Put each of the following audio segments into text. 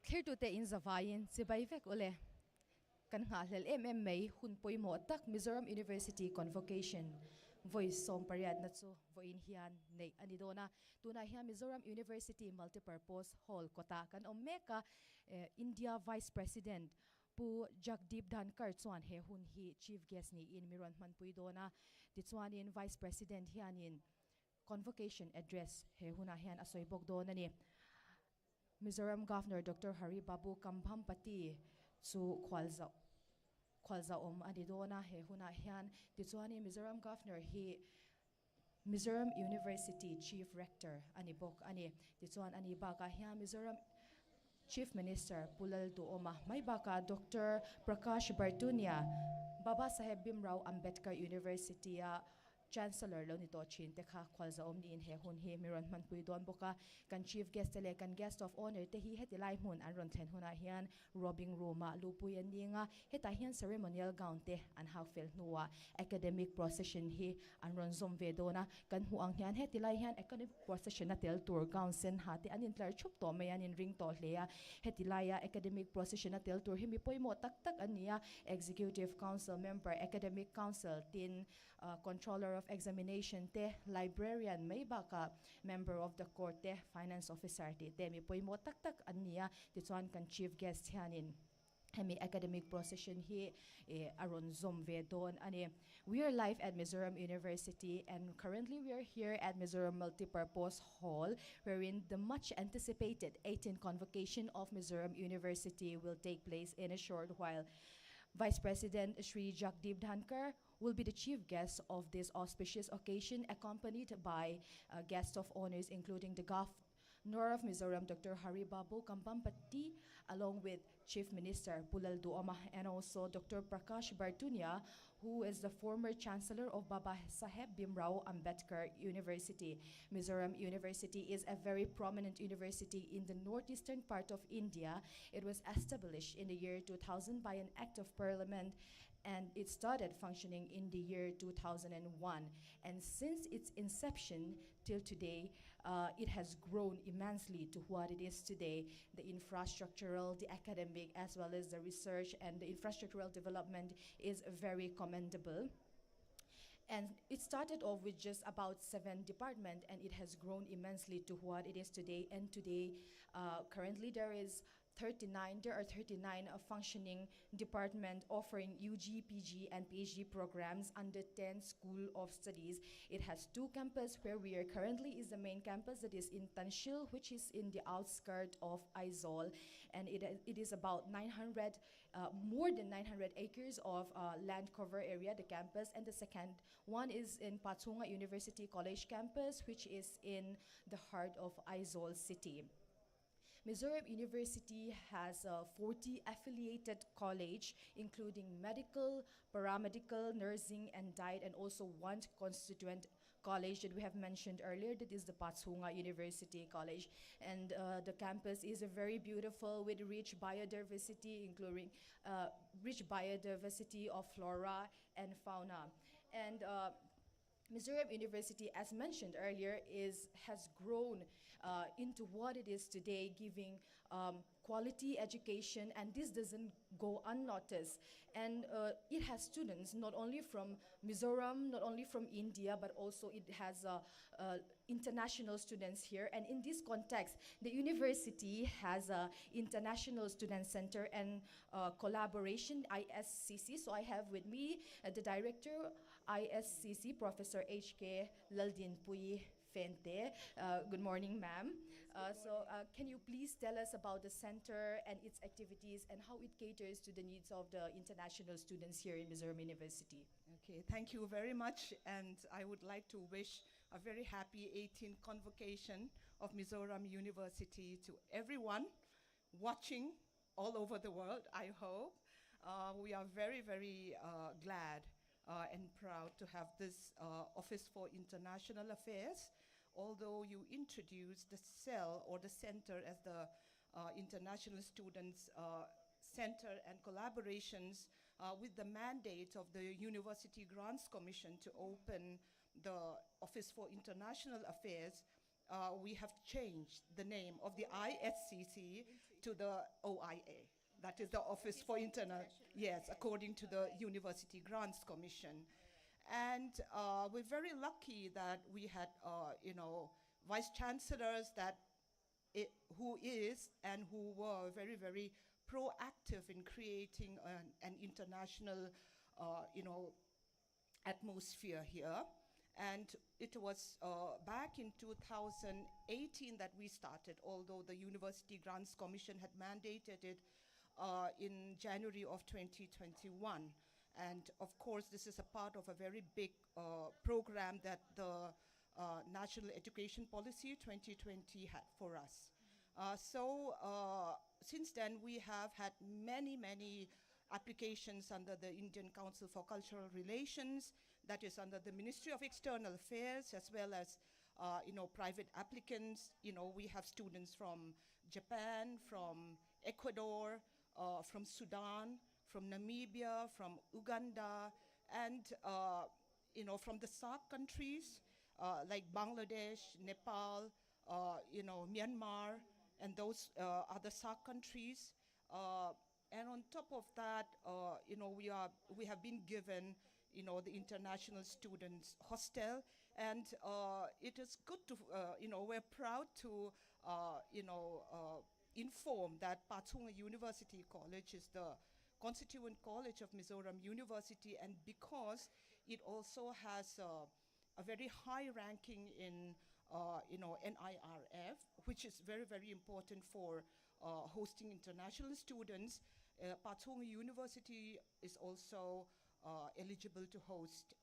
Here to te in Zavayin, si Baivek ole. Kan halal MMA hun poi mo tak Mizoram University Convocation. Voice som pariad na so voin hian nei anidona tuna hian Mizoram University Multipurpose Hall kota kan omeka India Vice President pu Jagdeep Dhankhar chuan he hun hi chief guest ni in miron man puidona ti chuan in Vice President hian in convocation address he huna hian asoibok do na ni Mizoram Governor Dr. Hari Babu Kambham Pati chu khwalza adidona he huna hian ti chuan in Mizoram Governor hi Mizoram University Chief Rector ani bok ani ti chuan ani baka hian Mizoram Chief Minister Pulal tu oma mai baka Dr. Prakash Bartunia Baba Saheb Bhimrao Ambedkar University Chancellor lo nito chin te kha khwalza ni in he hun he miron man pui don boka kan chief guest tele kan guest of honor te hi hetilai mun an ron thlen huna hian robbing room lupui aninga heta hian ceremonial gown te an hawfel nuwa academic procession hi an ron zom ve dona kan hu ang hian hetilai hian academic procession na tel tour gown sen ha te anin tlar chup to me anin ring to hleya hetilai academic procession na tel tour hi mi poimo tak tak ania executive council member academic council tin controller of examination te librarian may baka member of the court te finance officer te mi poimo tak tak ania ti chuan kan chief guest hianin hemi academic procession hi aron zom ve don ani we are live at Mizoram University and currently we are here at Mizoram Multipurpose Hall wherein the much anticipated 18th Convocation of Mizoram University will take place in a short while. Vice President Shri Jagdeep Dhankhar will be the chief guest of this auspicious occasion, accompanied by guests of honors, including the Governor of Mizoram, Dr. Hari Babu Kampampati, along with Chief Minister Pulal Duoma, and also Dr. Prakash Bartunia, who is the former Chancellor of Baba Saheb Bhimrao Ambedkar University. Mizoram University is a very prominent university in the northeastern part of India. It was established in the year 2000 by an Act of Parliament, and it started functioning in the year 2001. And since its inception till today, it has grown immensely to what it is today. The infrastructural, the academic, as well as the research and the infrastructural development is very commendable. And it started off with just about 7 departments, and it has grown immensely to what it is today. And today, currently there are 39 functioning departments offering UG, PG, and PhD programs under 10 School of Studies. It has 2 campuses where we are currently is the main campus that is in Tanshil, which is in the outskirts of Aizawl, and it is about more than 900 acres of land cover area, the campus, and the second one is in Patunga University College campus, which is in the heart of Aizawl city. Mizoram University has 40 affiliated college, including medical, paramedical, nursing, and diet, and also 1 constituent college that we have mentioned earlier, that is the Patunga University College. And the campus is very beautiful with rich biodiversity, including rich biodiversity of flora and fauna. And Mizoram University, as mentioned earlier, has grown into what it is today, giving quality education, and this doesn't go unnoticed. And it has students not only from Mizoram, not only from India, but also it has international students here. And in this context, the university has a International Student Center and collaboration, ISCC. So I have with me the director, ISCC, Professor H.K. Laldin Puyi Fente. Good morning, ma'am. Can you please tell us about the center and its activities and how it caters to the needs of the international students here in Mizoram University? Okay, thank you very much, and I would like to wish a very happy 18th Convocation of Mizoram University to everyone watching all over the world, I hope. We are very, very glad and proud to have this Office for International Affairs. Although you introduced the cell or the center as the International Students Center and collaborations with the mandate of the University Grants Commission to open the Office for International Affairs, we have changed the name of the ISCC to the OIA. That is the Office for International, yes, according to the University Grants Commission. And we're very lucky that we had, vice chancellors who is and who were very, very proactive in creating an international, atmosphere here. And it was back in 2018 that we started, although the University Grants Commission had mandated it in January of 2021. And of course, this is a part of a very big program that the National Education Policy 2020 had for us. Since then, we have had many, many applications under the Indian Council for Cultural Relations, that is under the Ministry of External Affairs, as well as private applicants. We have students from Japan, from Ecuador, from Sudan, from Namibia, from Uganda, and from the SAARC countries like Bangladesh, Nepal, Myanmar, and those other SAARC countries. And on top of that, we have been given, the International Students Hostel, and it is good to, we're proud to, inform that Pathunga University College is the constituent college of Mizoram University, and because it also has a very high ranking in, NIRF, which is very, very important for hosting international students. Pathunga University is also eligible to host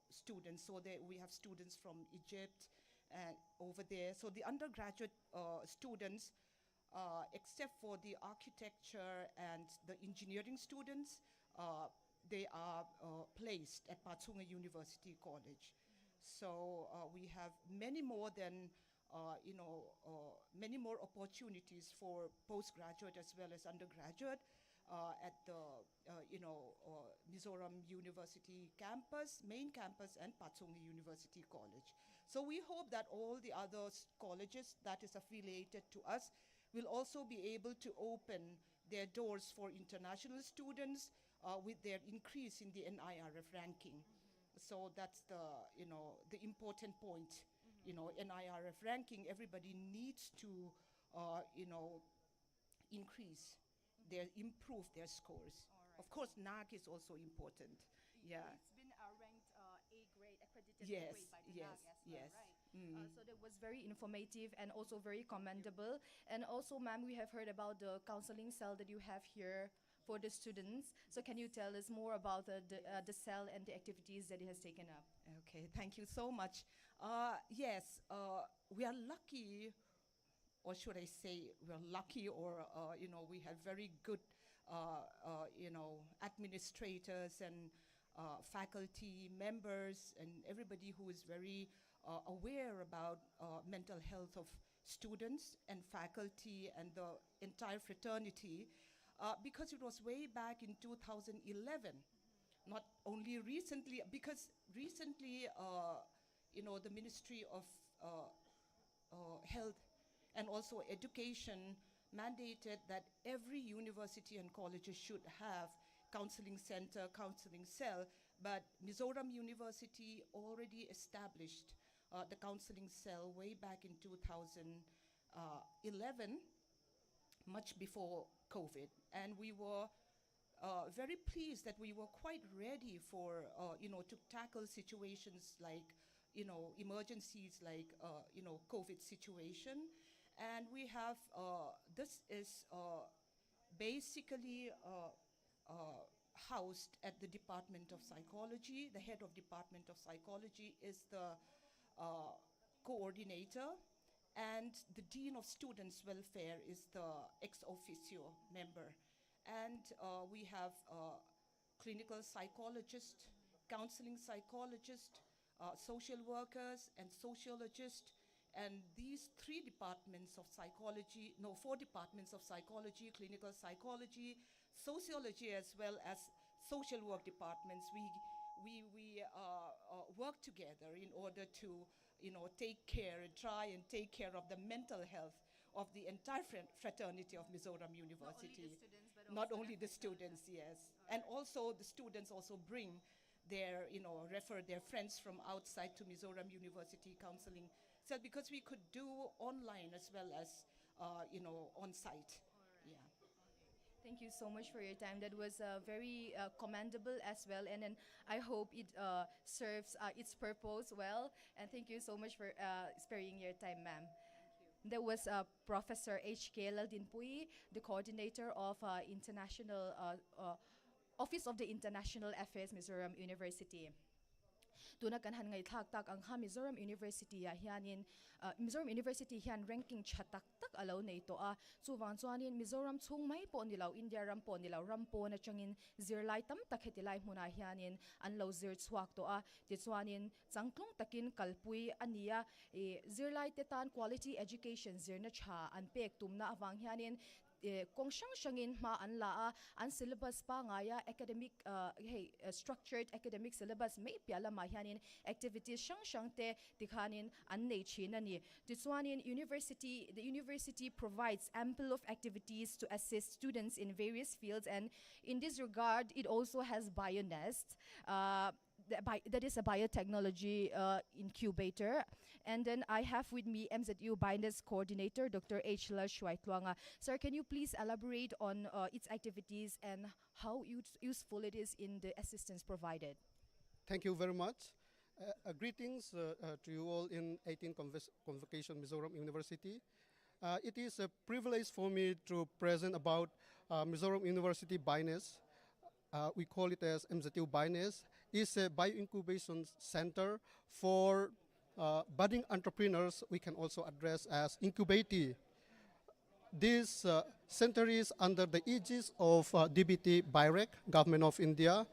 students. So we have students from Egypt and over there. So the undergraduate students, except for the architecture and the engineering students, they are placed at Pathunga University College. So we have many more than, many more opportunities for postgraduate as well as undergraduate at the, Mizoram University campus, main campus, and Pathunga University College. So we hope that all the other colleges that is affiliated to us will also be able to open their doors for international students with their increase in the NIRF ranking. So that's the, the important point. NIRF ranking, everybody needs to, improve their scores. Of course, NAC is also important. Yeah. It's been ranked A grade, accredited Yes, A grade by the yes, NAC as well, yes. right? So that was very informative and also very commendable. And also, ma'am, we have heard about the counseling cell that you have here for the students. So can you tell us more about the cell and the activities that it has taken up? Okay, thank you so much. Yes, we are lucky, or should I say we're lucky, or, we have very good, administrators and faculty members and everybody who is very aware about mental health of students and faculty and the entire fraternity, because it was way back in 2011. Not only recently, because recently, the Ministry of Health and also Education mandated that every university and colleges should have counseling center, counseling cell, but Mizoram University already established the counseling cell way back in 2011, much before COVID, and we were very pleased that we were quite ready for, to tackle situations like, emergencies like, COVID situation. And we have, this is basically housed at the Department of Psychology. The head of Department of Psychology is the coordinator, and the Dean of Students' Welfare is the ex officio member. And we have clinical psychologists, counseling psychologists, social workers, and sociologists. And these 3 departments of psychology, no, 4 departments of psychology, clinical psychology, sociology, as well as social work departments, we work together in order to, take care and try and take care of the mental health of the entire fraternity of Mizoram University. Not only the students, yes. And also the students also bring their, refer their friends from outside to Mizoram University counseling. So because we could do online as well as, on site. Yeah. Thank you so much for your time. That was very commendable as well, and then I hope it serves its purpose well. And thank you so much for sparing your time, ma'am. That was Professor H.K. Laldinpui, the coordinator of International Office of the International Affairs, Mizoram University. Tuna kan han ngai thak tak ang Mizoram University hianin Mizoram University hian ranking chatak tak alo nei to a chuwang chuanin Mizoram chung mai po nilau India ram po na changin zirlai tam tak hetilai hmuna hianin an lo zir chuak to a ti chuanin changklung takin kalpui ania zirlai tetan quality education zirna cha an pek tumna awang hianin kong shangin ma an la an syllabus pa nga ya academic structured academic syllabus may piala ma hianin activities shang te tikhanin an nei chin ani tiswanin the university provides ample of activities to assist students in various fields, and in this regard it also has BioNest, that is a biotechnology incubator. And then I have with me MZU BioNest coordinator Dr. H. La Shuaitluanga. Sir, can you please elaborate on its activities and how useful it is in the assistance provided? Thank you very much. Greetings to you all in 18th Convocation Mizoram University. It is a privilege for me to present about Mizoram University BioNest. We call it as MZU BioNest. It's a bioincubation center for budding entrepreneurs. We can also address as incubatee. This center is under the aegis of DBT BIREC, Government of India.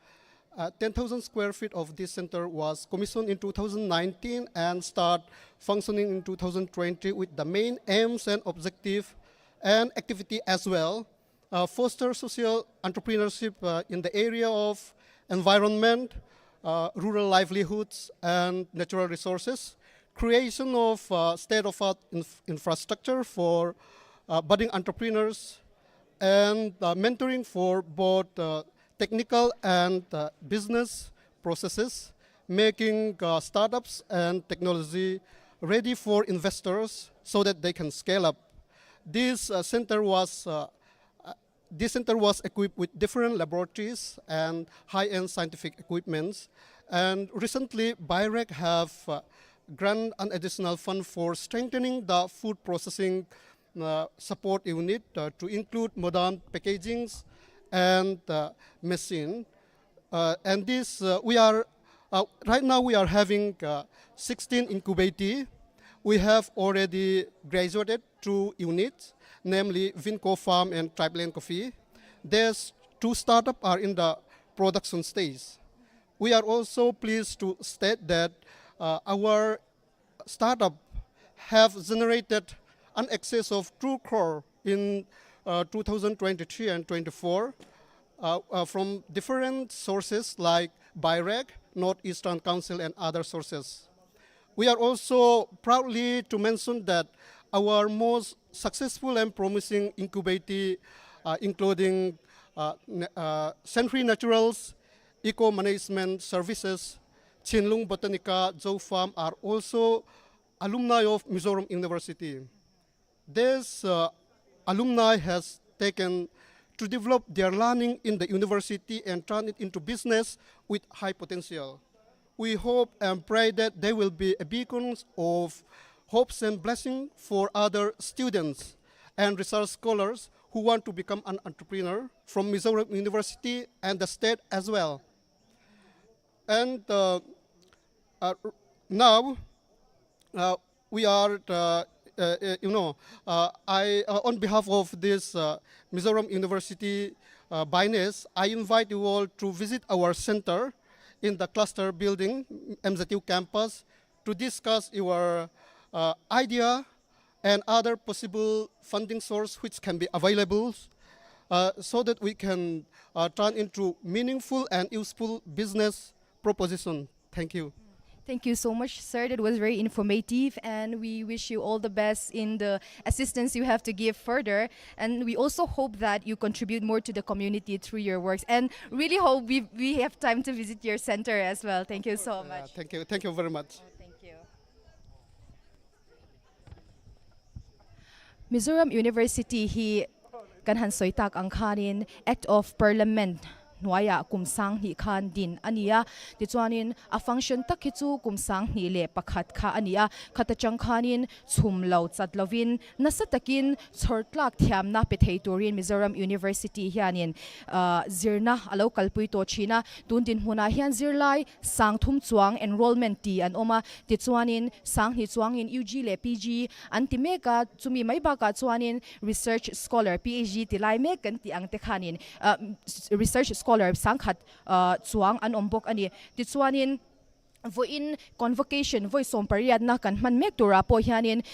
10,000 square feet of this center was commissioned in 2019 and start functioning in 2020 with the main aims and objective and activity as well. Foster social entrepreneurship in the area of environment, rural livelihoods and natural resources, creation of state-of-art infrastructure for budding entrepreneurs, and mentoring for both technical and business processes, making startups and technology ready for investors so that they can scale up. This center was equipped with different laboratories and high-end scientific equipments. And recently, BIREC have granted an additional fund for strengthening the food processing support unit to include modern packagings and machine. And this, right now we are having 16 incubatee. We have already graduated 2 units, namely Vinco Farm and Tribeland Coffee. There's 2 startups are in the production stage. We are also pleased to state that our startup have generated an excess of 2 crore in 2023 and 24 from different sources like BIREC, Northeastern Council, and other sources. We are also proudly to mention that our most successful and promising incubatee, including Century Naturals, Eco Management Services, Chinlung Botanica, Zoo Farm are also alumni of Mizoram University. This alumni has taken to develop their learning in the university and turn it into business with high potential. We hope and pray that they will be a beacon of hopes and blessings for other students and research scholars who want to become an entrepreneur from Mizoram University and the state as well. And now we are, on behalf of this Mizoram University BINES, I invite you all to visit our center in the cluster building, MZU campus, to discuss your idea and other possible funding source which can be available so that we can turn into meaningful and useful business proposition. Thank you. Thank you so much, sir. That was very informative, and we wish you all the best in the assistance you have to give further. And we also hope that you contribute more to the community through your works, and really hope we have time to visit your center as well. Thank you so much. Thank you very much. Thank you. Mizoram University hi kanhan soitak ang khanin Act of Parliament nuaya kumsang hi khan din ania tichuanin a function takhichu kumsang hi le pakhat kha ania khatachang khanin chhumlo chatlovin nasatakin chhortlak thiamna petheiturin Mizoram University hianin zirna alo kalpui to china tundin huna hian zirlai sangthum chuang enrollment ti an oma tichuanin sang hi chuangin UG le PG antimeka chumi maiba ka chuanin research scholar PhD tilai me kan ti ang te khanin research scholar sangkhat chuang an ombok ani tichuanin voin convocation voice som pariat na kan man mek tura po hianin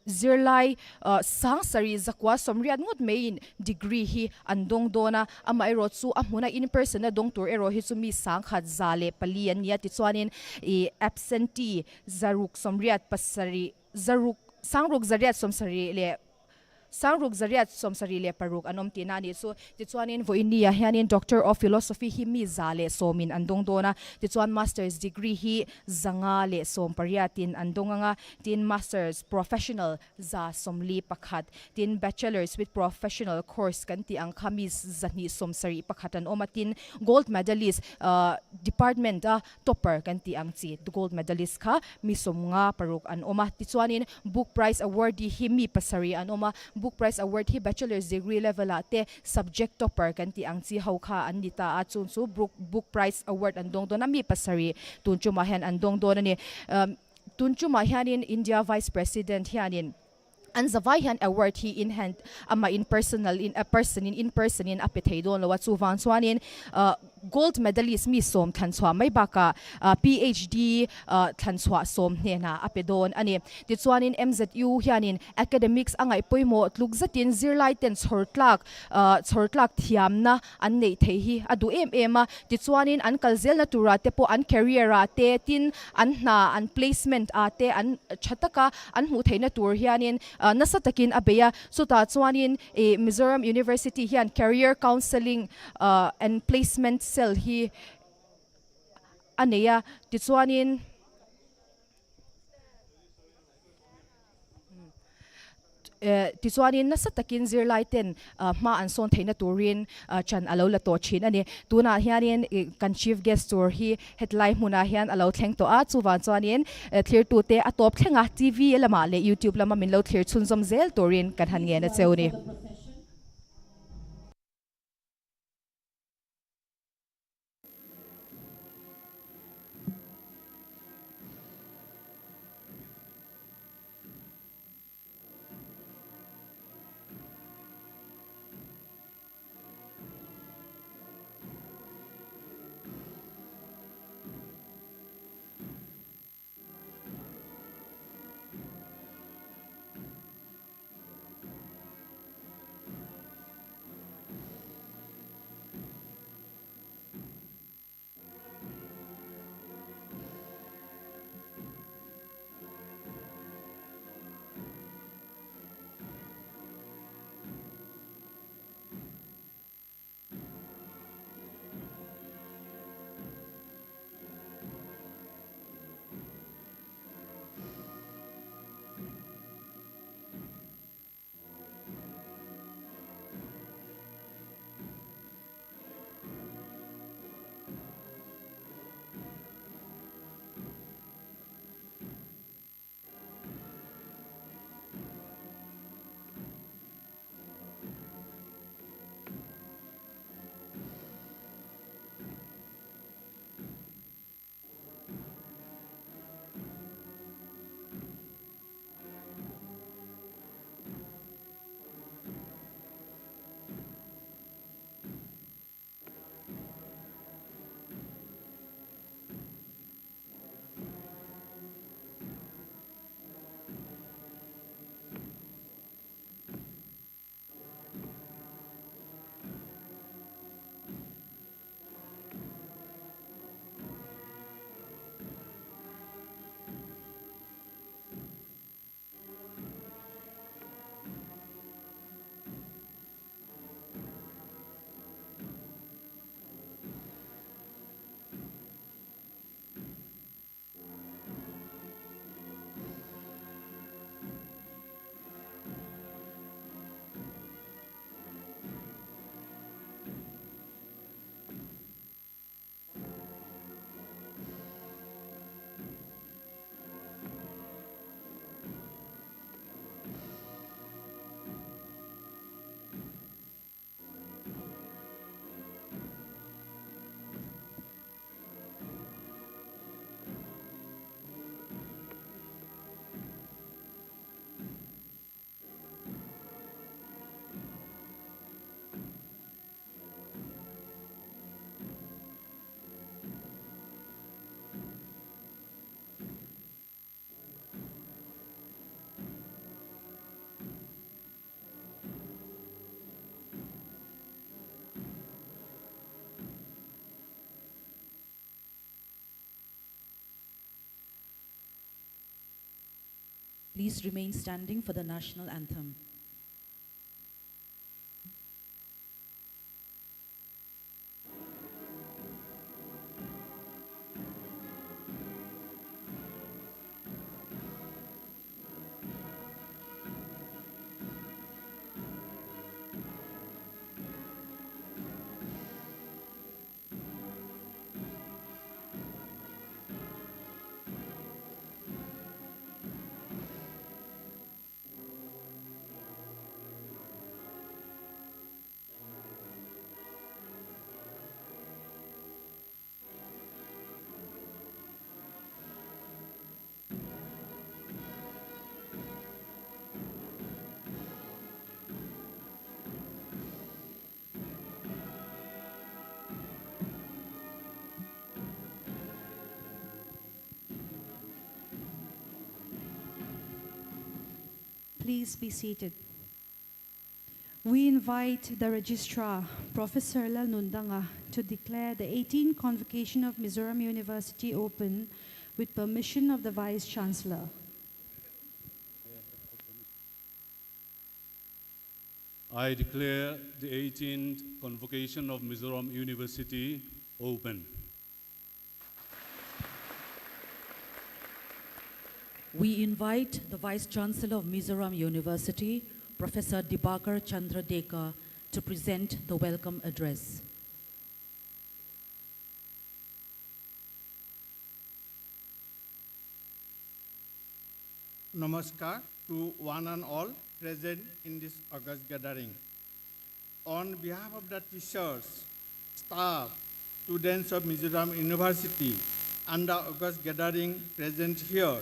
zirlai sang sari zakwa somriat ngot main degree hi andong dona ama ero chu amuna in person na dong tur ero hi chu mi sang khat zale palian ya ti chuanin absentee zaruk somriat pasari zaruk sangruk zariat somsari le sangruk zariat somsari le paruk anom tinani so tichuanin voinia hianin Doctor of Philosophy hi mi zale somin andong dona tichuan master's degree hi zanga le som pariatin andonganga tin master's professional za somli pakhat tin bachelor's with professional course kanti ang khamis zani somsari pakhatan omatin gold medalist department topper kanti ang chi gold medalist kha mi somnga paruk an oma tichuanin book prize awardee hi mi pasari an oma book prize award hi bachelor's degree level ate subject topper kanti ang chi hauka anita achun chu book prize award andong do na mi pasari tunchu mahan andong do ni tunchu mahanin India vice president hianin an zavaihan award hi in hand ama in person in apethay don lo chu van swanin gold medalist mi som thanswa mai baka PhD thanswa som ne na apedon ani ti chuanin MZU hianin academics angai poimo tlukzatin zirlai ten chhortlak thiamna an nei thei hi adu ema ti chuanin an kalzel na tura te po an career te tin an na an placement ate an chataka an hu theina tur hianin nasatakin abeya so ta chuanin Mizoram University hian career counseling and placement cell hi aneya tichuanin tichuanin nasatakin zirlai ten ma an son theina turin chan alo la to chin ani tuna hianin kan chief guest tour hi headline huna hian alo thleng to a chuwan chuanin clear tu te atop thlenga TV lama le YouTube lama min lo clear chunzom zel turin kan han nge na cheuni Please remain standing for the national anthem. Please be seated. We invite the Registrar, Professor Lalnundanga, to declare the 18th Convocation of Mizoram University open with permission of the Vice-Chancellor. I declare the 18th Convocation of Mizoram University open. We invite the Vice-Chancellor of Mizoram University, Professor Dibakar Chandradekar, to present the welcome address. Namaskar to one and all present in this August gathering. On behalf of the teachers, staff, students of Mizoram University and the August gathering present here,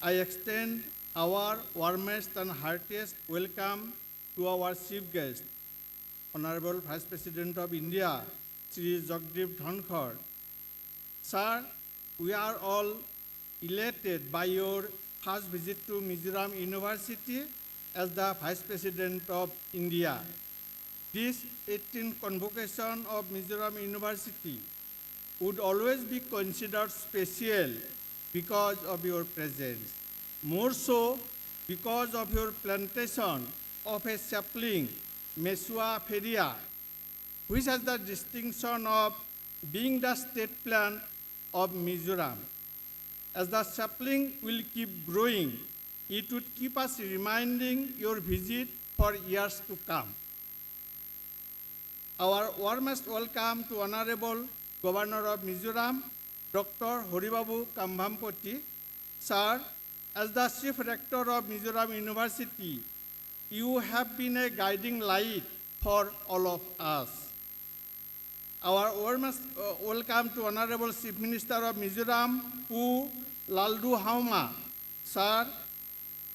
I extend our warmest and heartiest welcome to our chief guest, Honorable Vice President of India, Shri Jagdeep Dhankhar. Sir, we are all elated by your first visit to Mizoram University as the Vice President of India. This 18th Convocation of Mizoram University would always be considered special because of your presence, more so because of your plantation of a sapling, Mesua feria, which has the distinction of being the state plant of Mizoram. As the sapling will keep growing, it would keep us reminding your visit for years to come. Our warmest welcome to Honorable Governor of Mizoram, Dr. Horibabu Kambhampoti. Sir, as the Chief Rector of Mizoram University, you have been a guiding light for all of us. Our warmest welcome to Honorable Chief Minister of Mizoram, Pu Laldu Hauma. Sir,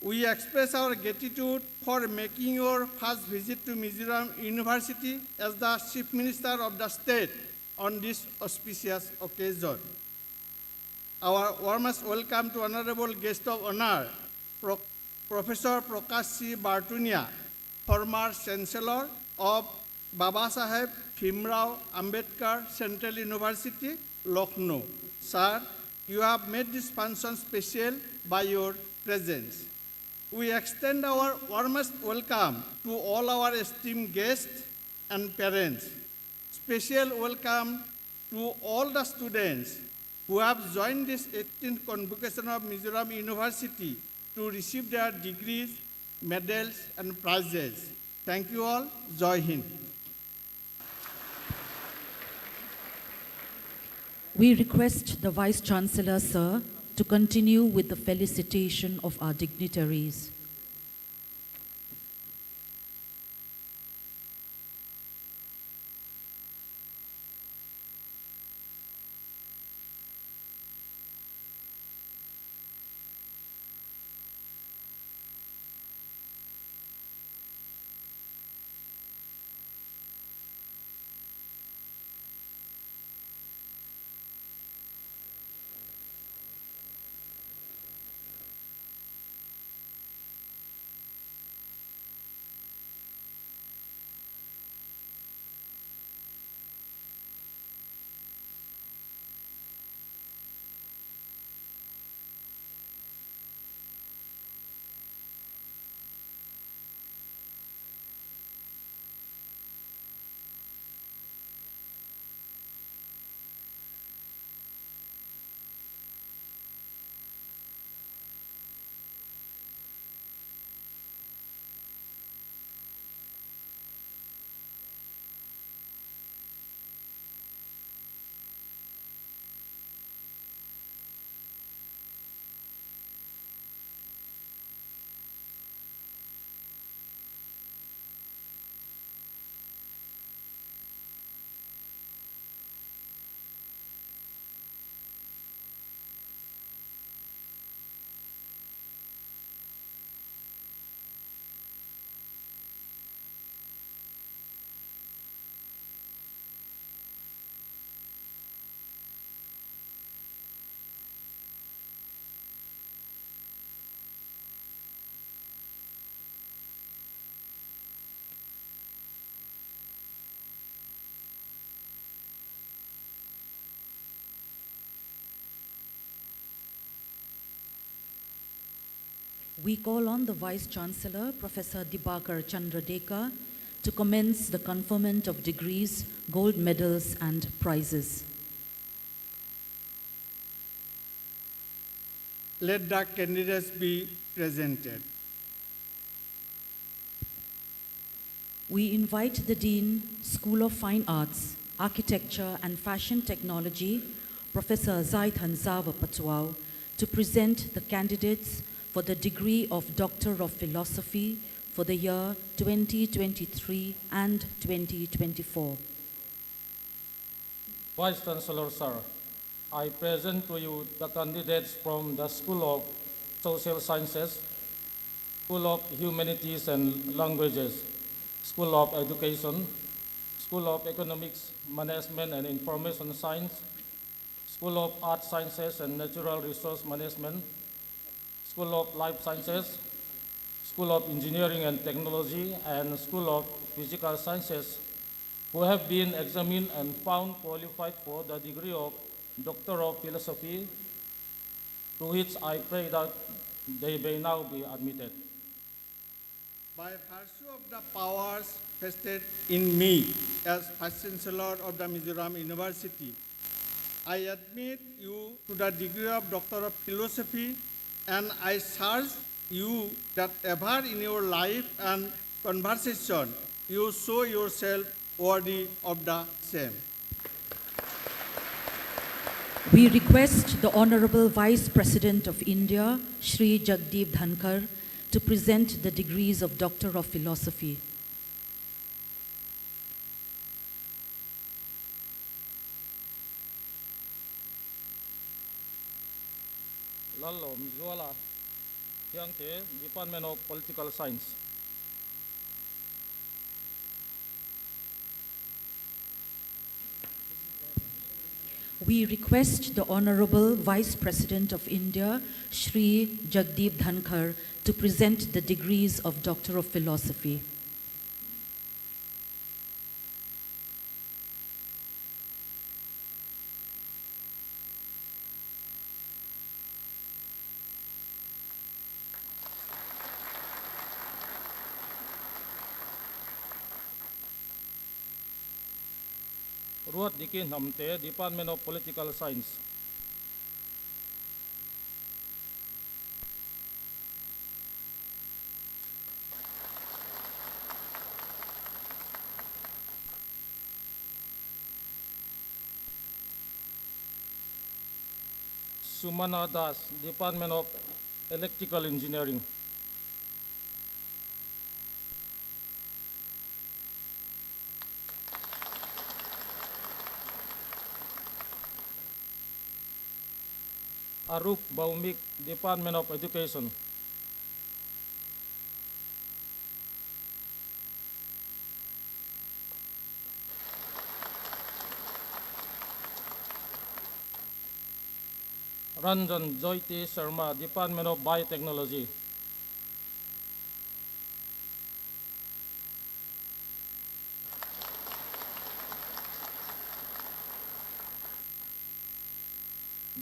we express our gratitude for making your first visit to Mizoram University as the Chief Minister of the state on this auspicious occasion. Our warmest welcome to Honorable Guest of Honor, Professor Prakash C. Bartunia, former Chancellor of Babasaheb Bhimrao Ambedkar Central University, Lucknow. Sir, you have made this function special by your presence. We extend our warmest welcome to all our esteemed guests and parents. Special welcome to all the students who have joined this 18th Convocation of Mizoram University to receive their degrees, medals, and prizes. Thank you all. Jai Hind. We request the Vice-Chancellor, sir, to continue with the felicitation of our dignitaries. We call on the Vice Chancellor, Professor Dibakar Chandradeka, to commence the conferment of degrees, gold medals, and prizes. Let the candidates be presented. We invite the Dean, School of Fine Arts, Architecture and Fashion Technology, Professor Zaid Hanzawa Patwao, to present the candidates for the degree of Doctor of Philosophy for the year 2023 and 2024. Vice Chancellor, sir, I present to you the candidates from the School of Social Sciences, School of Humanities and Languages, School of Education, School of Economics, Management and Information Science, School of Art Sciences and Natural Resource Management, School of Life Sciences, School of Engineering and Technology, and School of Physical Sciences, who have been examined and found qualified for the degree of Doctor of Philosophy, to which I pray that they may now be admitted. By virtue of the powers vested in me as Vice Chancellor of the Mizoram University, I admit you to the degree of Doctor of Philosophy, and I charge you that ever in your life and conversation you show yourself worthy of the same. We request the Honorable Vice President of India, Shri Jagdeep Dhankhar, to present the degrees of Doctor of Philosophy. Lalo Mzuala, Yangte, Department of Political Science. We request the Honorable Vice President of India, Shri Jagdeep Dhankhar, to present the degrees of Doctor of Philosophy. Ruat Dikin Hamte, Department of Political Science. Sumana Das, Department of Electrical Engineering. Arup Baumik, Department of Education. Ranjan Joyti Sharma, Department of Biotechnology.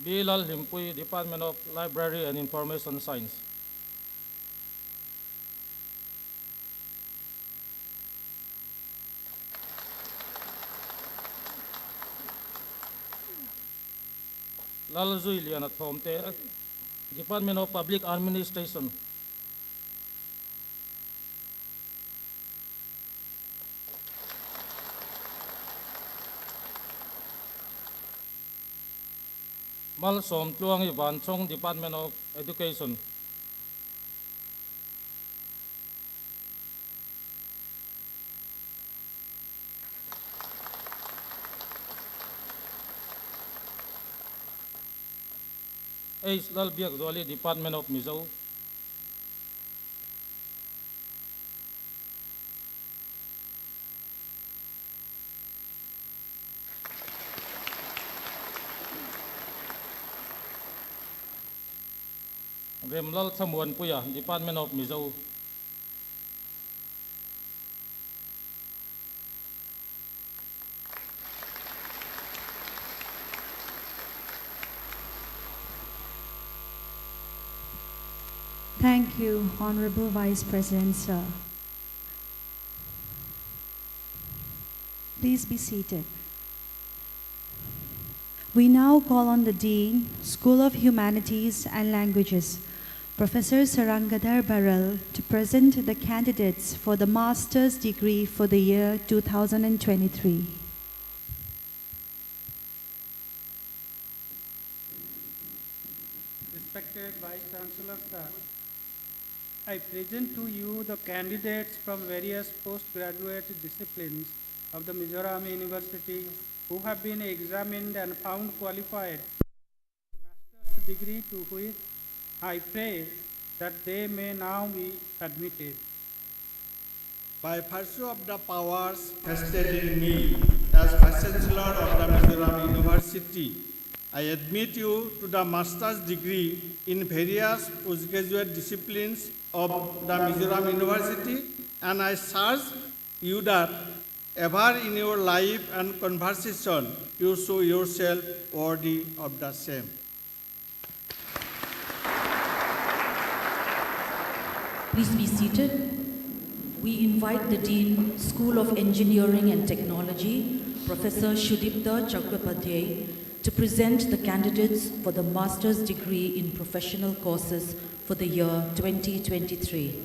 Bilal Himpui, Department of Library and Information Science. Lalazui Lianat Homte, Department of Public Administration. Mal Som Tuang Ivan Chong, Department of Education. Ace Lalbiak Zoli, Department of Mizo. Remlal Samuan Puya, Department of Mizo. Thank you, Honorable Vice President, sir. Please be seated. We now call on the Dean, School of Humanities and Languages, Professor Sarangadhar Baral, to present the candidates for the master's degree for the year 2023. Respected Vice Chancellor, sir, I present to you the candidates from various postgraduate disciplines of the Mizoram University who have been examined and found qualified for the master's degree, to which I pray that they may now be admitted. By virtue of the powers vested in me as Vice Chancellor of the Mizoram University, I admit you to the master's degree in various postgraduate disciplines of the Mizoram University, and I charge you that ever in your life and conversation you show yourself worthy of the same. Please be seated. We invite the Dean, School of Engineering and Technology, Professor Shudipta Chakrapadhyay, to present the candidates for the master's degree in professional courses for the year 2023.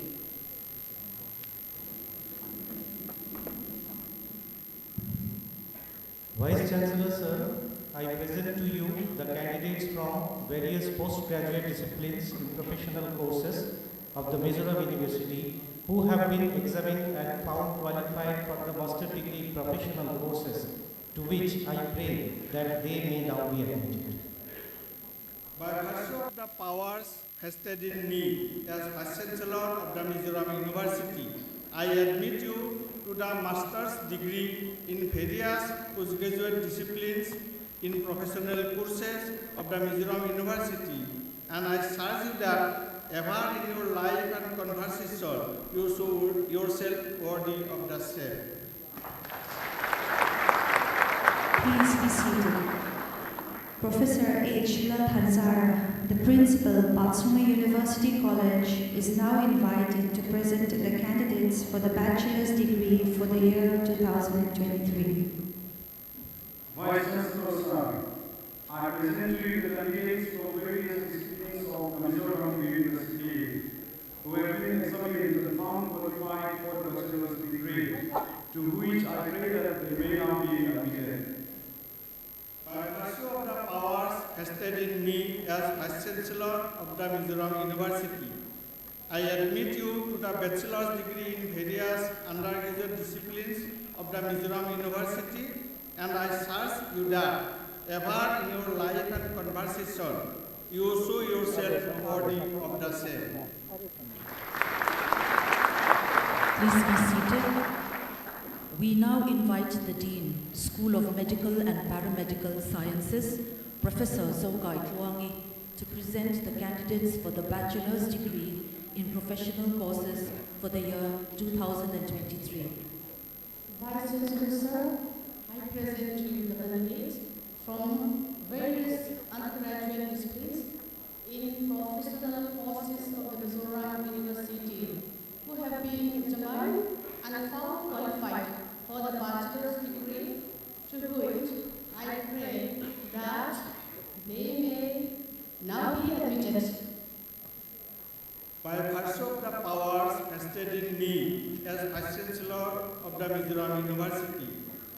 Vice Chancellor, sir, I present to you the candidates from various postgraduate disciplines in professional courses of the Mizoram University who have been examined and found qualified for the master degree professional courses, to which I pray that they may now be admitted. By virtue of the powers vested in me as Vice Chancellor of the Mizoram University, I admit you to the master's degree in various postgraduate disciplines in professional courses of the Mizoram University, and I charge you that ever in your life and conversation you show yourself worthy of the same. Please be seated. Professor H. Lalhanzara, the principal, Patsuma University College, is now invited to present the candidates for the bachelor's degree for the year 2023. Vice Chancellor, sir, I present to you the candidates for various disciplines of the Mizoram University who have been examined and found qualified for the bachelor's degree, to which I pray that they may now be admitted. By virtue of the powers vested in me as Vice Chancellor of the Mizoram University, I admit you to the bachelor's degree in various undergraduate disciplines of the Mizoram University, and I charge you that ever in your life and conversation you show yourself worthy of the same. Please be seated. We now invite the Dean, School of Medical and Paramedical Sciences, Professor Zogai Tuangi, to present the candidates for the bachelor's degree in professional courses for the year 2023. Vice Chancellor, sir, I present to you the candidates from various undergraduate disciplines in professional courses of the Mizoram University who have been examined and found qualified for the bachelor's degree, to which I pray that they may now be admitted. By virtue of the powers vested in me as Vice Chancellor of the Mizoram University,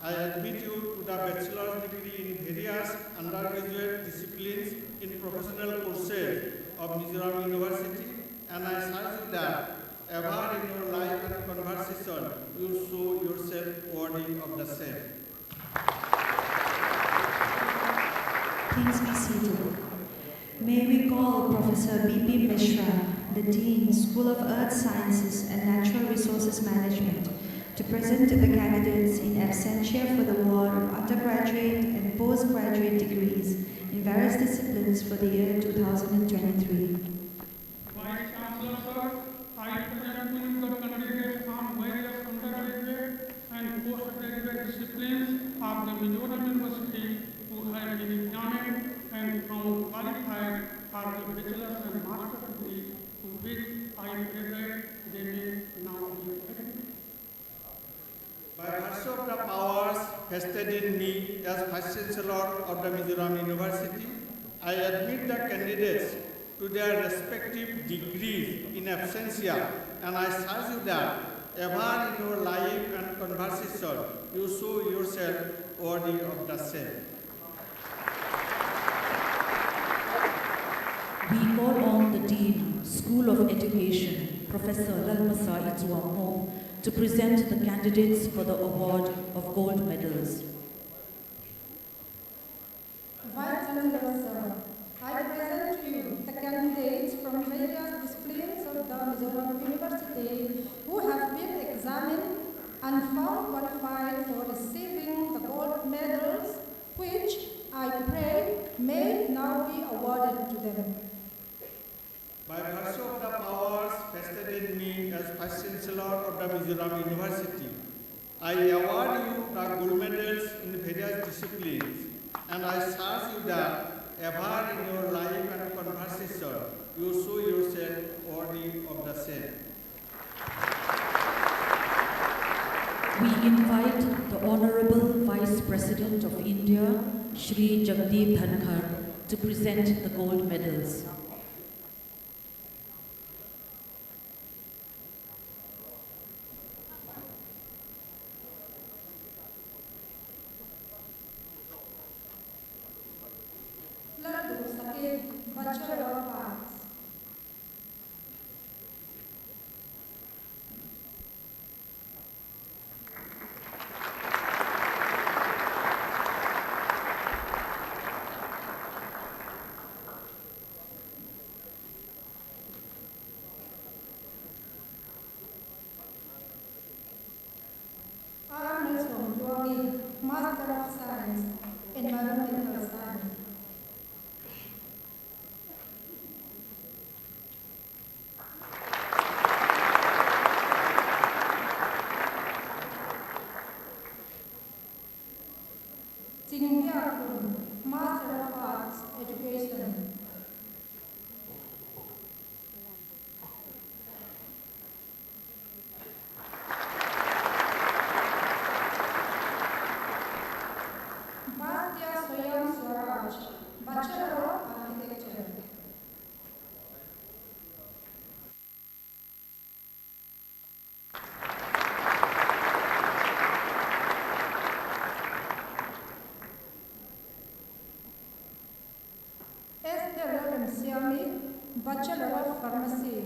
I admit you to the bachelor's degree in various undergraduate disciplines in professional courses of Mizoram University, and I charge you that ever in your life and conversation you show yourself worthy of the same. Please be seated. May we call Professor B.P. Mishra, the Dean, School of Earth Sciences and Natural Resources Management, to present the candidates in absentia for the award of undergraduate and postgraduate degrees in various disciplines for the year 2023. Vice Chancellor, sir, I present to you the candidates from various undergraduate and postgraduate disciplines of the Mizoram University who have been examined and found qualified for the bachelor's and master's degree, to which I present they may now be admitted. By virtue of the powers vested in me as Vice Chancellor of the Mizoram University, I admit the candidates to their respective degrees in absentia, and I charge you that ever in your life and conversation you show yourself worthy of the same. We call on the Dean, School of Education, Professor Lalmasa Itsuamo, to present the candidates for the award of gold medals. Vice Chancellor, sir, I present to you the candidates from various disciplines of the Mizoram University who have been examined and found qualified for receiving the gold medals, which I pray may now be awarded to them. By virtue of the powers vested in me as Vice Chancellor of the Mizoram University, I award you the gold medals in various disciplines, and I charge you that ever in your life and conversation you show yourself worthy of the same. We invite the Honorable Vice President of India, Shri Jagdeep Dhankhar, to present the gold medals. Bachelor of Arts. Master of Science, Environmental Science. Master of Arts, Education. Bachelor of Architecture. Bachelor of Pharmacy.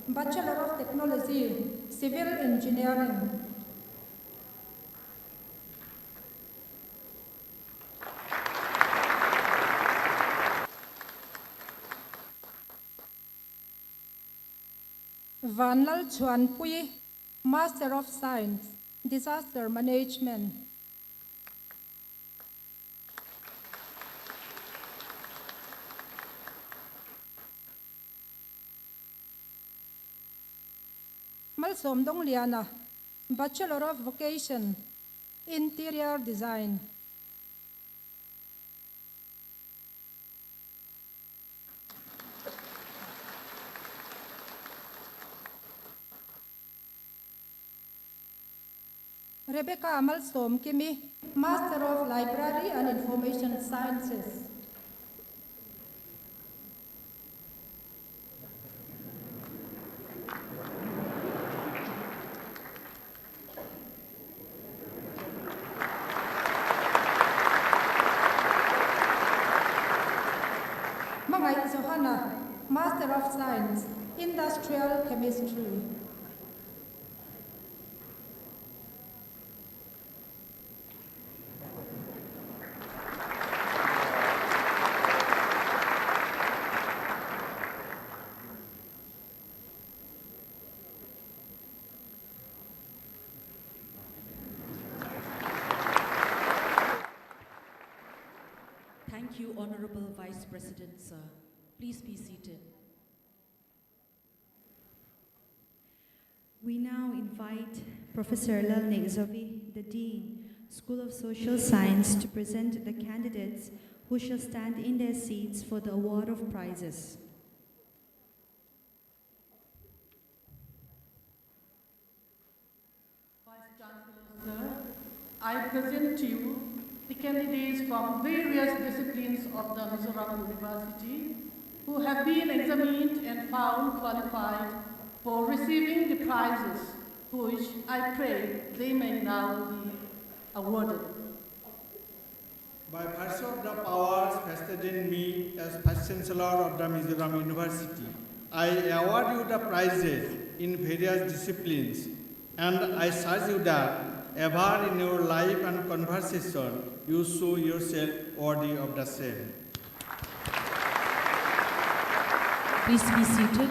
Bachelor of Technology, Civil Engineering. Vanlal Chuanpui, Master of Science, Disaster Management. Malsom Dong Liana, Bachelor of Vocation, Interior Design. Rebecca Amalsom Kimi, Master of Library and Information Sciences. Mangai Zohana, Master of Science, Industrial Chemistry. Thank you, Honorable Vice President, sir. Please be seated. invite Professor Lal Nekzovi, the Dean, School of Social Science, to present the candidates who shall stand in their seats for the award of prizes. Sir, I present to you the candidates from various disciplines of the Mizoram University who have been examined and found qualified for receiving the prizes, which I pray they may now be awarded. By virtue of the powers vested in me as Vice Chancellor of the Mizoram University, I award you the prizes in various disciplines, and I charge you that ever in your life and conversation you show yourself worthy of the same. Please be seated.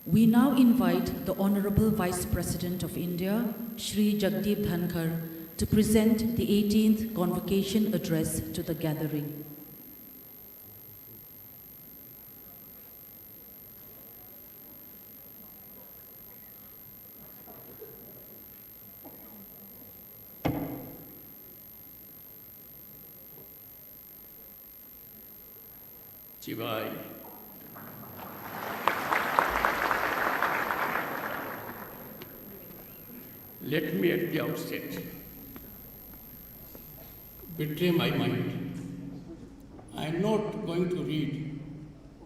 We now invite the Honorable Vice President of India, Shri Jagdeep Dhankhar, to present the 18th Convocation Address to the gathering. Chivai. Let me at the outset betray my mind. I am not going to read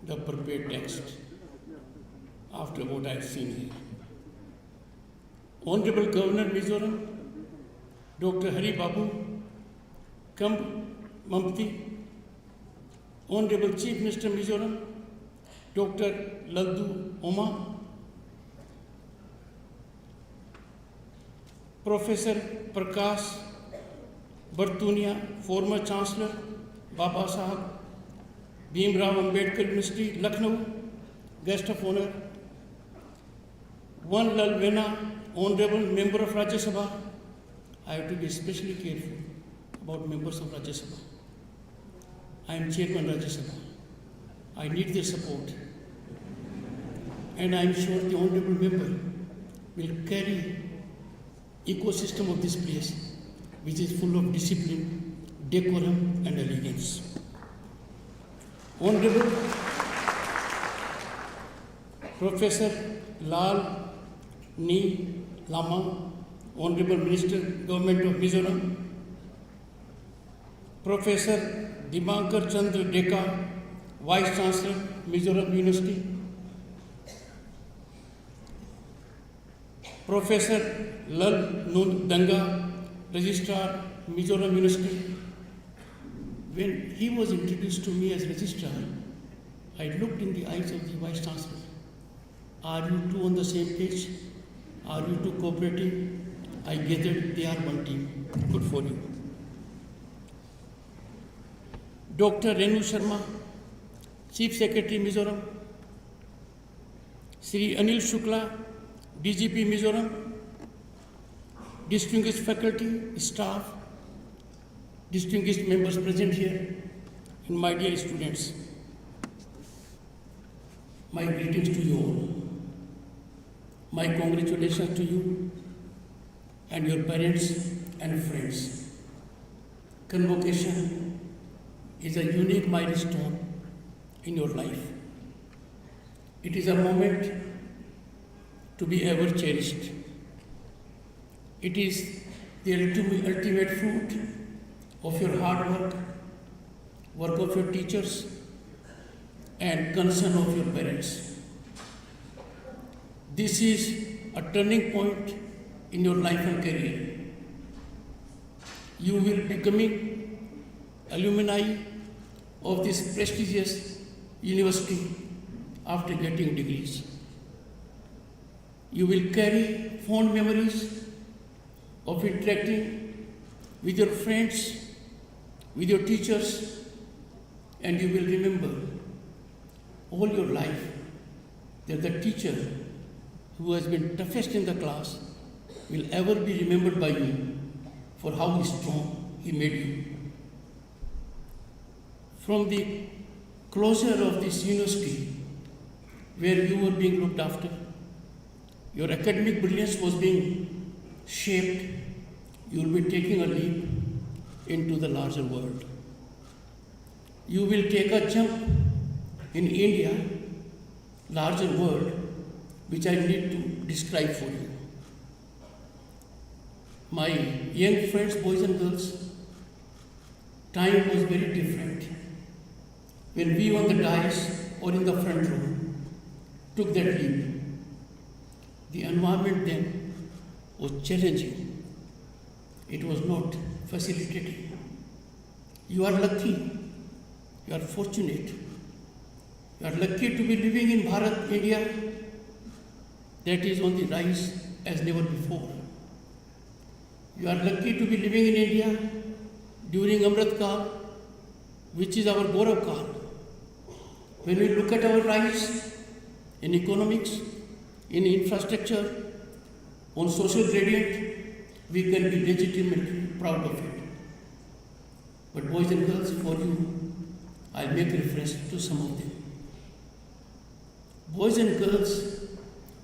the prepared text after what I have seen here. Honorable Governor Mizoram, Dr. Hari Babu, Mampti, Honorable Chief Minister Mizoram, Dr. Laldu Oma, Professor Prakash Bartunia, former Chancellor, Baba Sahab, Bhimrao Ambedkar University, Lucknow, Guest of Honor, One Lal Vena, Honorable Member of Rajya Sabha. I have to be especially careful about members of Rajya Sabha. I am Chairman Rajya Sabha. I need their support. And I am sure the Honorable Member will carry ecosystem of this place, which is full of discipline, decorum and elegance. Honorable Professor Lal Ni Lama, Honorable Minister, Government of Mizoram, Professor Dhankhar Chandra Deka, Vice Chancellor, Mizoram University, Professor Lal Nundanga, Registrar, Mizoram University. When he was introduced to me as Registrar, I looked in the eyes of the Vice Chancellor. Are you two on the same page? Are you two cooperating? I gathered they are one team. Good for you. Dr. Renu Sharma, Chief Secretary Mizoram, Shri Anil Shukla, DGP Mizoram, distinguished faculty, staff, distinguished members present here, and my dear students, my greetings to you all. My congratulations to you and your parents and friends. Convocation is a unique milestone in your life. It is a moment to be ever cherished. It is the ultimate fruit of your hard work of your teachers, and concern of your parents. This is a turning point in your life and career. You will be becoming alumni of this prestigious university after getting degrees. You will carry fond memories of interacting with your friends, with your teachers, and you will remember all your life that the teacher who has been toughest in the class will ever be remembered by you for how strong he made you. From the closure of this university where you were being looked after, your academic brilliance was being shaped, you will be taking a leap into the larger world. You will take a jump in India, larger world, which I need to describe for you. My young friends, boys and girls, time was very different. When we on the dais or in the front row took that leap, the environment then was challenging. It was not facilitating. You are lucky, you are fortunate. You are lucky to be living in Bharat, India, that is on the rise as never before. You are lucky to be living in India during Amrit Kaal, which is our Gaurav Kaal. When we look at our rise in economics, in infrastructure, on social gradient, we can be legitimately proud of it. But boys and girls, for you, I'll make reference to some of them. Boys and girls,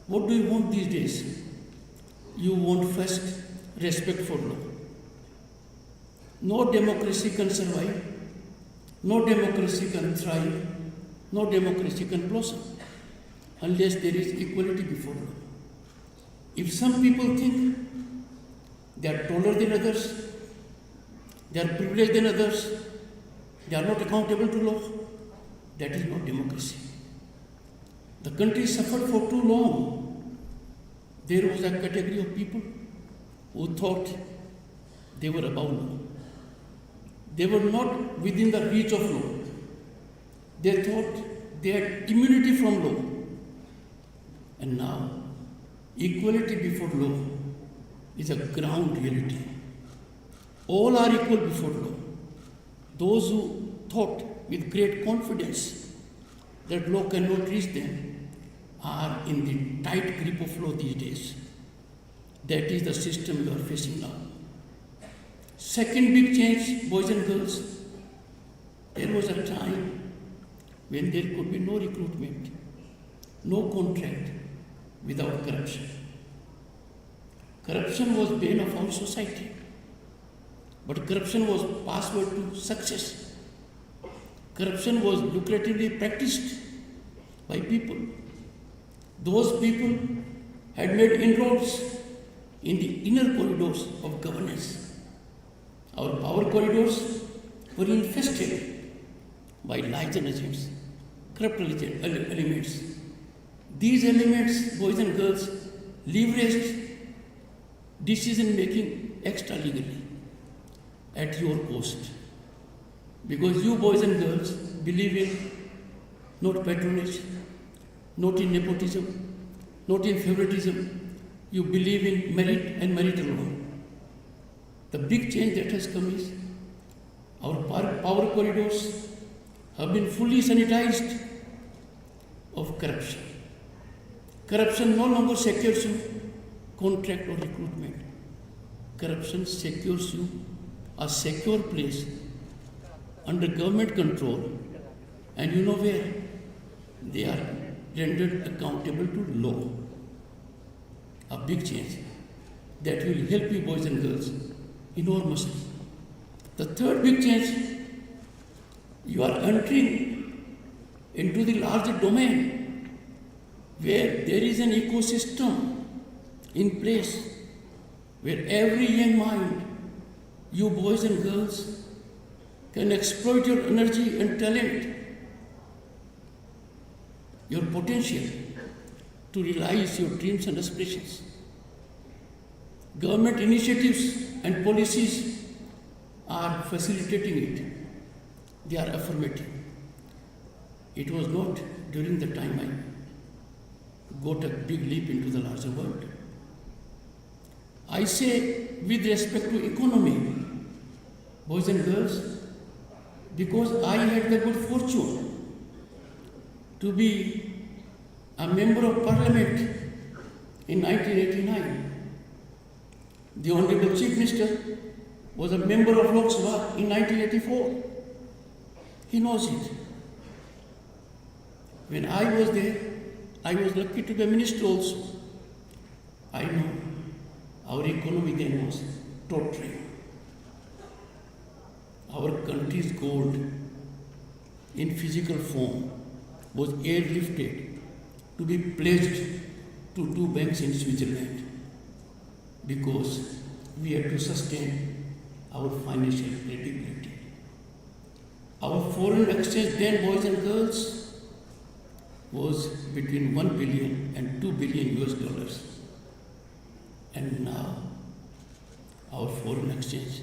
what do you want these days? You want first respect for law. No democracy can survive, no democracy can thrive, no democracy can blossom unless there is equality before law. If some people think they are taller than others, they are privileged than others, they are not accountable to law, that is not democracy. The country suffered for too long. There was a category of people who thought they were above law. They were not within the reach of law. They thought they had immunity from law. And now, equality before law is a ground reality. All are equal before law. Those who thought with great confidence that law cannot reach them are in the tight grip of law these days. That is the system you are facing now. Second big change, boys and girls, there was a time when there could be no recruitment, no contract without corruption. Corruption was bane of our society, but corruption was password to success. Corruption was lucratively practiced by people. Those people had made inroads in the inner corridors of governance. Our power corridors were infested by lies and agents, corrupt elements. These elements, boys and girls, leveraged decision-making extra-legally at your cost. Because you, boys and girls, believe in not patronage, not in nepotism, not in favoritism. You believe in merit and merit alone. The big change that has come is our power corridors have been fully sanitized of corruption. Corruption no longer secures you contract or recruitment. Corruption secures you a secure place under government control, and you know where? They are rendered accountable to law. A big change that will help you, boys and girls, enormously. The third big change, you are entering into the larger domain where there is an ecosystem in place where every young mind, you boys and girls, can exploit your energy and talent, your potential to realize your dreams and aspirations. Government initiatives and policies are facilitating it. They are affirmative. It was not during the time I got a big leap into the larger world. I say with respect to economy, boys and girls, because I had the good fortune to be a member of parliament in 1989. The Honorable Chief Minister was a member of Lok Sabha in 1984. He knows it. When I was there, I was lucky to be a minister also. I know our economy then was tottering. Our country's gold in physical form was airlifted to be pledged to 2 banks in Switzerland because we had to sustain our financial credibility. Our foreign exchange then, boys and girls, was between 1 billion and 2 billion US dollars. And now our foreign exchange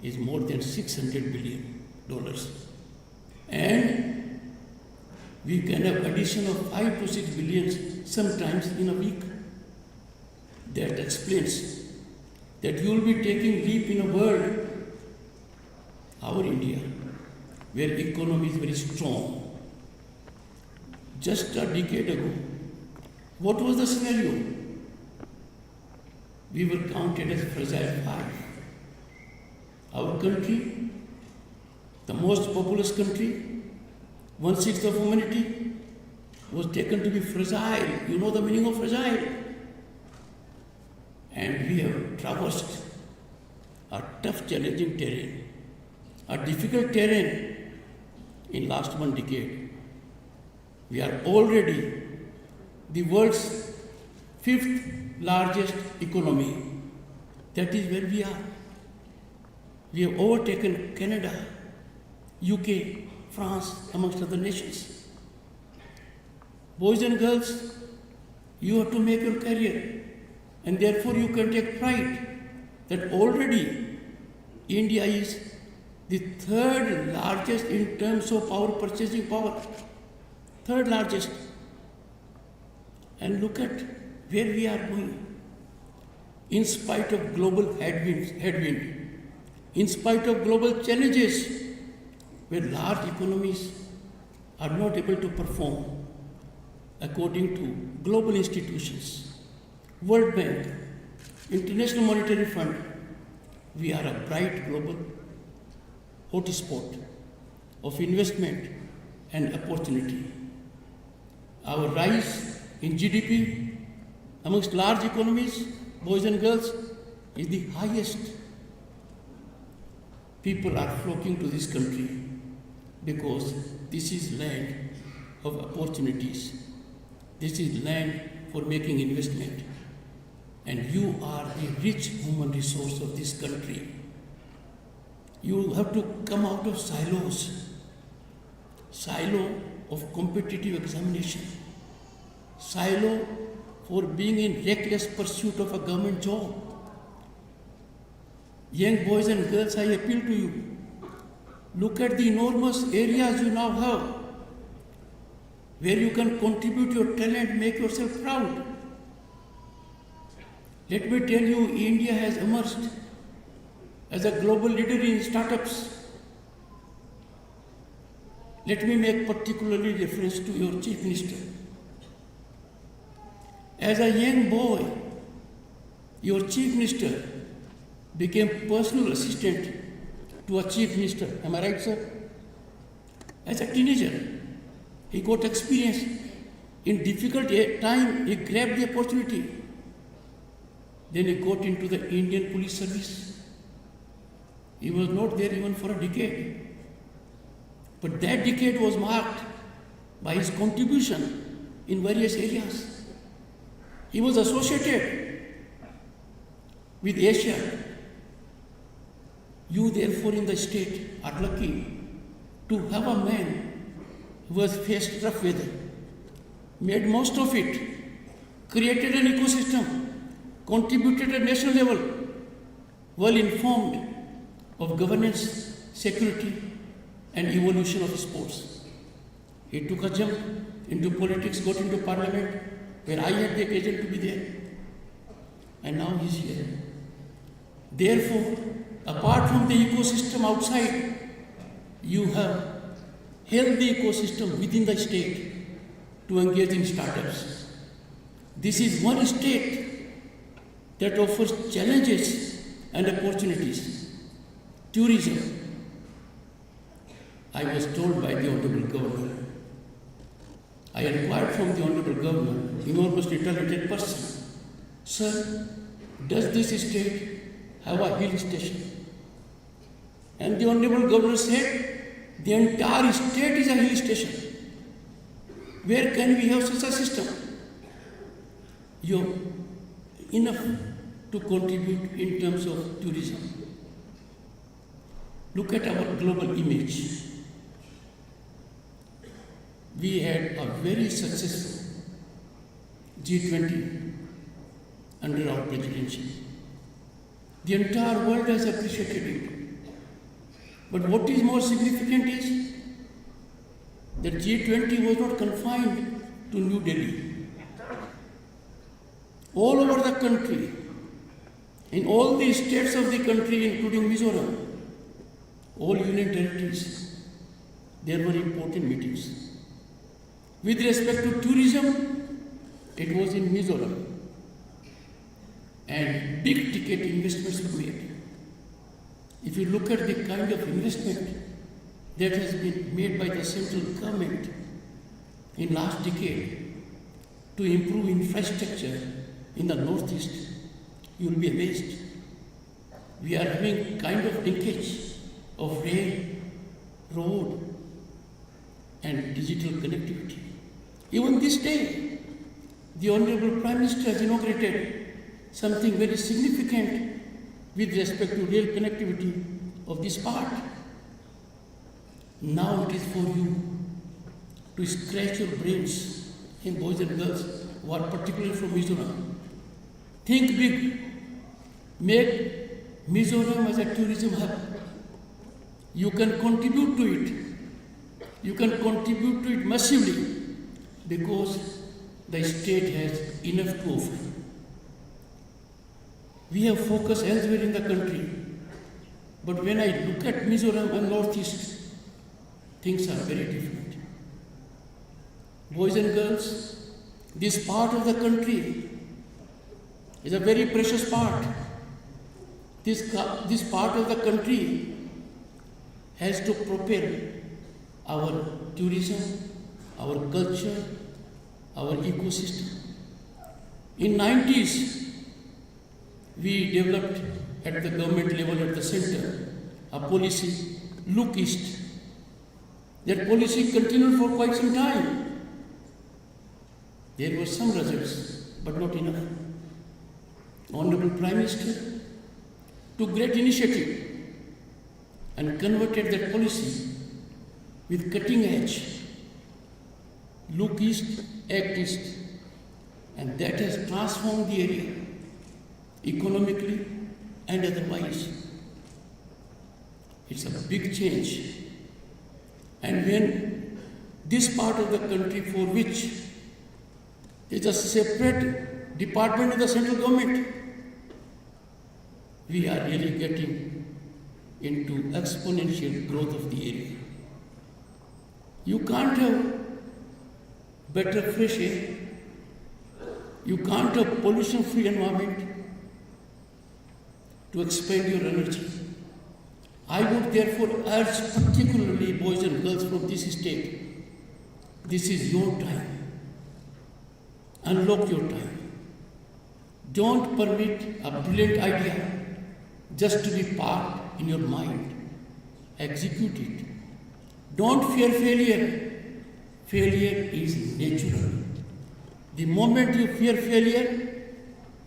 is more than $600 billion. And we can have addition of 5 to 6 billion sometimes in a week. That explains that you will be taking leap in a world, our India, where economy is very strong. Just a decade ago, what was the scenario? We were counted as fragile 5. Our country, the most populous country, 1/6 of humanity, was taken to be fragile. You know the meaning of fragile. And we have traversed a tough, challenging terrain, a difficult terrain in last 1 decade. We are already the world's 5th largest economy. That is where we are. We have overtaken Canada, UK, France, amongst other nations. Boys and girls, you have to make your career, and therefore you can take pride that already India is the 3rd largest in terms of our purchasing power. 3rd largest. And look at where we are going. In spite of global headwind, in spite of global challenges, where large economies are not able to perform according to global institutions, World Bank, International Monetary Fund, we are a bright global hotspot of investment and opportunity. Our rise in GDP amongst large economies, boys and girls, is the highest. People are flocking to this country because this is land of opportunities. This is land for making investment. And you are the rich human resource of this country. You have to come out of silos. Silo of competitive examination. Silo for being in reckless pursuit of a government job. Young boys and girls, I appeal to you. Look at the enormous areas you now have where you can contribute your talent, make yourself proud. Let me tell you, India has emerged as a global leader in startups. Let me make particularly reference to your Chief Minister. As a young boy, your Chief Minister became personal assistant to a Chief Minister. Am I right, sir? As a teenager, he got experience. In difficult time, he grabbed the opportunity. Then he got into the Indian Police Service. He was not there even for a decade. But that decade was marked by his contribution in various areas. He was associated with Asia. You therefore in the state are lucky to have a man who has faced rough weather, made most of it, created an ecosystem, contributed at national level, well informed of governance, security, and evolution of sports. He took a jump into politics, got into parliament, where I had the occasion to be there. And now he's here. Therefore, apart from the ecosystem outside, you have held the ecosystem within the state to engage in startups. This is one state that offers challenges and opportunities. Tourism. I was told by the Honorable Governor, I inquired from the Honorable Governor, enormously talented person, Sir, does this state have a hill station? And the Honorable Governor said, the entire state is a hill station. Where can we have such a system? You're enough to contribute in terms of tourism. Look at our global image. We had a very successful G20 under our presidency. The entire world has appreciated it. But what is more significant is that G20 was not confined to New Delhi. All over the country, in all the states of the country, including Mizoram, all union territories, there were important meetings. With respect to tourism, it was in Mizoram. And big ticket investments were made. If you look at the kind of investment that has been made by the central government in last decade to improve infrastructure in the northeast, you will be amazed. We are having kind of linkage of rail, road, and digital connectivity. Even this day, the Honorable Prime Minister has inaugurated something very significant with respect to rail connectivity of this part. Now it is for you to scratch your brains, in boys and girls who are particularly from Mizoram. Think big. Make Mizoram as a tourism hub. You can contribute to it. You can contribute to it massively because the state has enough to offer. We have focus elsewhere in the country. But when I look at Mizoram and Northeast, things are very different. Boys and girls, this part of the country is a very precious part. This part of the country has to propel our tourism, our culture, our ecosystem. In 90s, we developed at the government level, at the center, a policy, Look East. That policy continued for quite some time. There were some results, but not enough. Honorable Prime Minister took great initiative and converted that policy with cutting edge, Look East, Act East, and that has transformed the area economically and otherwise. It's a big change. And when this part of the country, for which is a separate department of the central government, we are really getting into exponential growth of the area. You can't have better fresh air. You can't have pollution-free environment to expend your energy. I would therefore urge particularly boys and girls from this state, this is your time. Unlock your time. Don't permit a brilliant idea just to be parked in your mind. Execute it. Don't fear failure. Failure is natural. The moment you fear failure,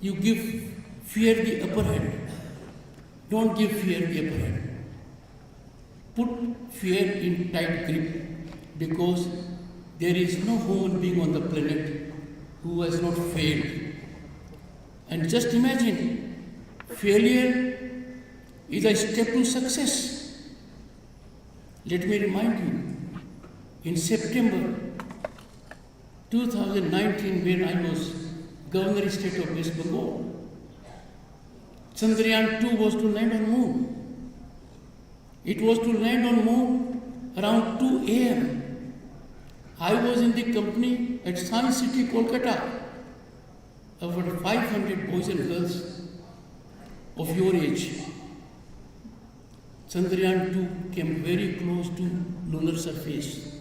you give fear the upper hand. Don't give fear the upper hand. Put fear in tight grip, because there is no human being on the planet who has not failed. And just imagine, failure is a step to success. Let me remind you, in September 2019, when I was Governor State of West Bengal, Chandrayaan 2 was to land on moon. It was to land on moon around 2 a.m. I was in the company at Science City, Kolkata. Over 500 boys and girls of your age. Chandrayaan 2 came very close to lunar surface.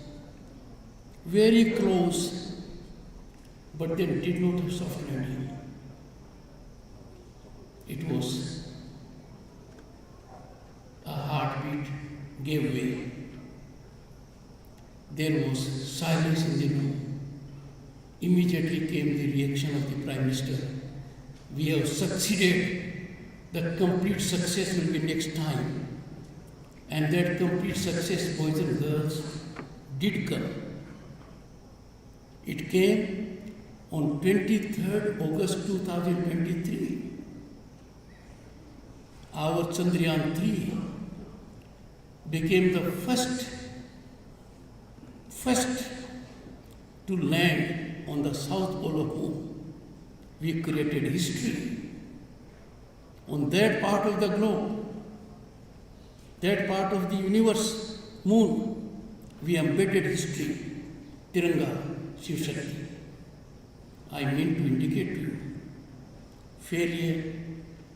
Very close, but then did not have soft landing. it was a heartbeat gave way. There was silence in the room. Immediately came the reaction of the Prime Minister. We have succeeded. The complete success will be next time. And that complete success, boys and girls, did come. It came on 23rd August 2023. Our Chandrayaan 3 became the first to land on the South Pole of Moon. We created history. On that part of the globe, that part of the universe, Moon, we embedded history, Tiranga, Shiv Shakti. I mean to indicate to you, failure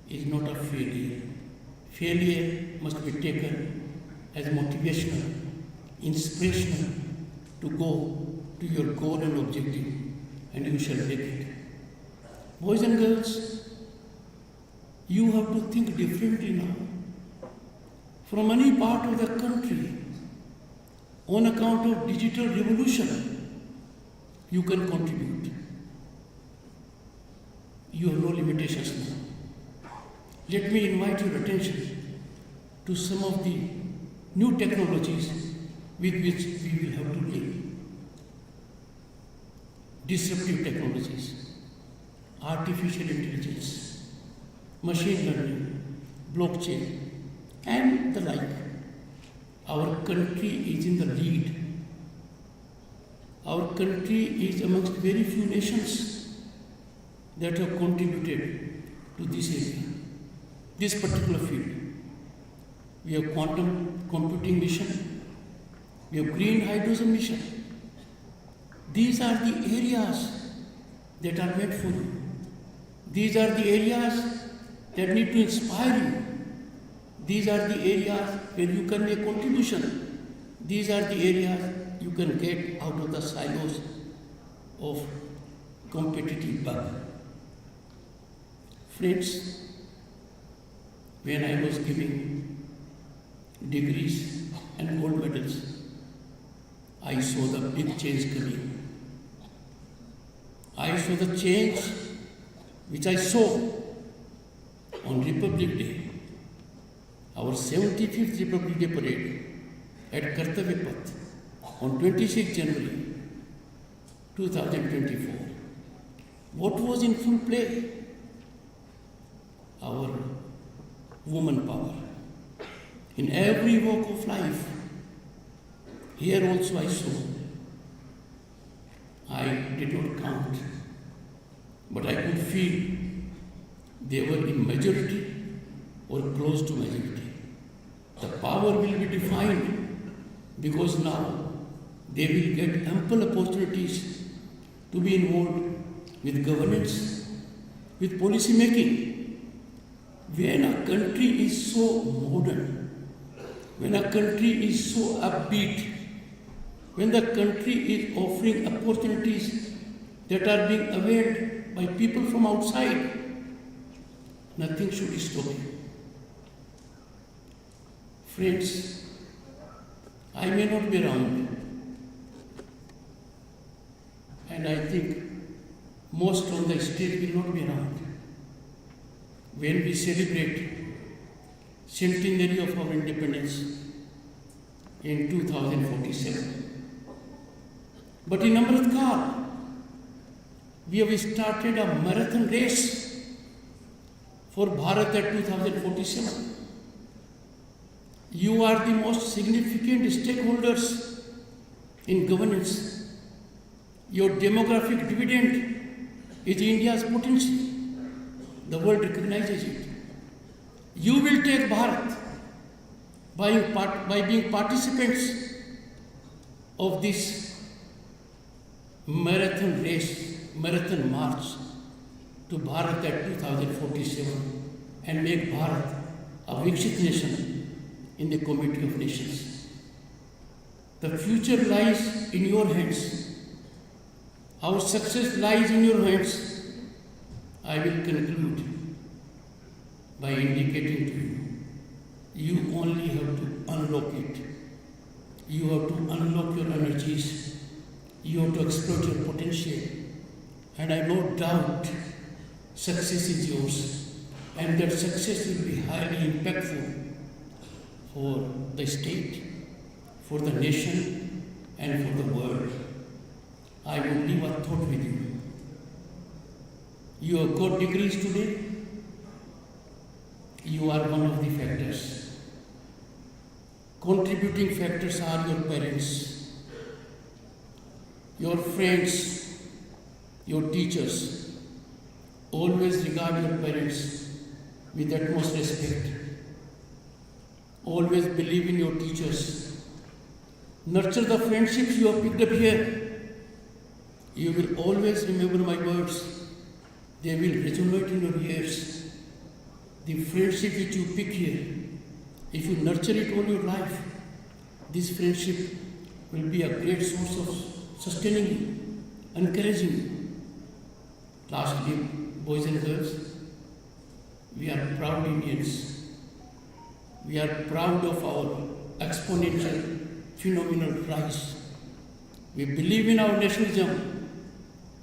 is not a failure. Failure must be taken as motivational, inspirational to go to your goal and objective, and you shall make it. Boys and girls, you have to think differently now. From any part of the country, on account of digital revolution, you can contribute. You have no limitations now. Let me invite your attention to some of the new technologies with which we will have to live. Disruptive technologies, artificial intelligence, machine learning, blockchain, and the like. Our country is in the lead. Our country is amongst very few nations that have contributed to this area, this particular field. We have quantum computing mission, we have green hydrogen mission. These are the areas that are meant for you. These are the areas that need to inspire you. These are the areas where you can make contribution. These are the areas you can get out of the silos of competitive bug. Friends, when I was giving degrees and gold medals, I saw the big change coming. I saw the change which I saw on Republic Day, our 75th Republic Day parade at Kartavya Path on 26 January 2024. What was in full play? Our woman power. In every walk of life, here also I saw. I did not count, but I could feel they were in majority or close to majority. The power will be defined because now they will get ample opportunities to be involved with governance, with policy making. When a country is so modern, when a country is so upbeat, when the country is offering opportunities that are being availed by people from outside, nothing should stop you. Friends, I may not be around, and I think most on the stage will not be around when we celebrate centenary of our independence in 2047. But in Amritkar, we have started a marathon race for Bharat at 2047. You are the most significant stakeholders in governance. Your demographic dividend is India's potential. The world recognizes it. You will take Bharat by being participants of this marathon race, marathon march to Bharat at 2047 and make Bharat a Viksit nation in the Committee of Nations. The future lies in your hands. Our success lies in your hands. I will conclude by indicating to you. You only have to unlock it. You have to unlock your energies. You have to exploit your potential. And I have no doubt success is yours. And that success will be highly impactful for the state, for the nation, and for the world. I will leave a thought with you. You have got degrees today. You are one of the factors. Contributing factors are your parents, your friends, your teachers. Always regard your parents with utmost respect. Always believe in your teachers. Nurture the friendships you have picked up here. You will always remember my words. They will resonate in your ears. The friendship which you pick here, if you nurture it all your life, this friendship will be a great source of sustaining you, encouraging you. Lastly, boys and girls, we are proud Indians. We are proud of our exponential, phenomenal rise. We believe in our nationalism.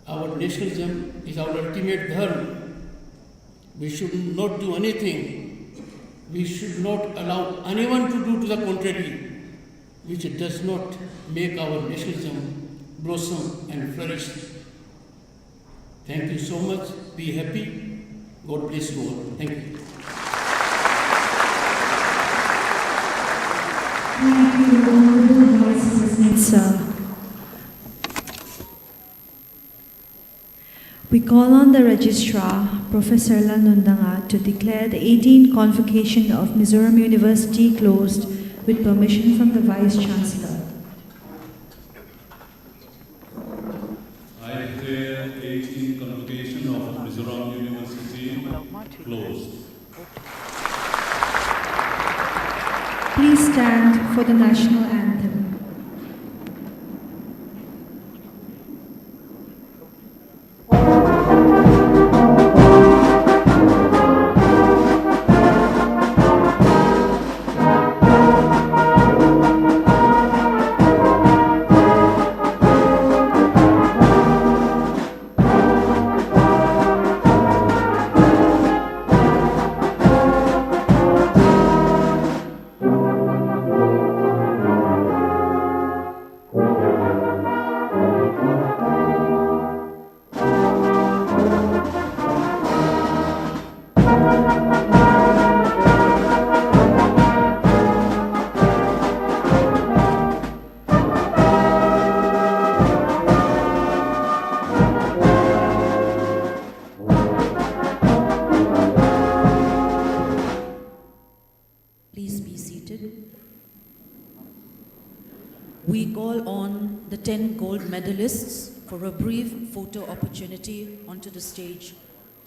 Our nationalism is our ultimate dharma. We should not do anything. We should not allow anyone to do to the contrary, which does not make our nationalism blossom and flourish. Thank you so much. Be happy. God bless you all. Thank you. Thank you, Honorable Vice President, sir. We call on the Registrar, Professor Lal Nundanga, to declare the 18th Convocation of Mizoram University closed with permission from the Vice Chancellor. I declare 18th Convocation of Mizoram University closed. Please stand for the national anthem. We call on the 10 gold medalists for a brief photo opportunity onto the stage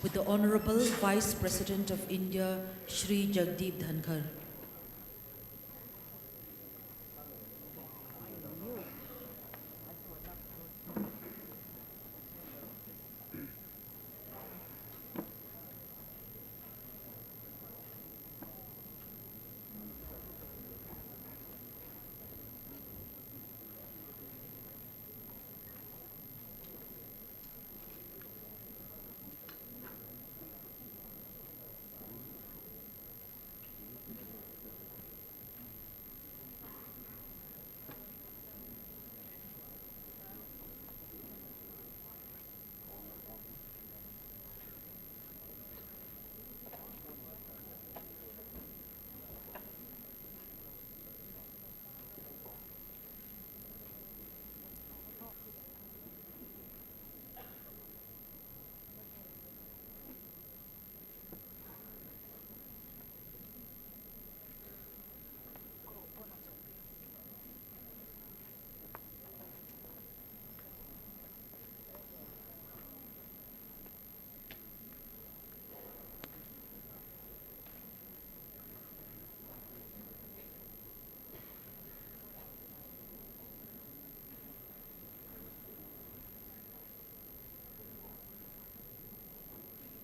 with the Honorable Vice President of India, Shri Jagdeep Dhankhar.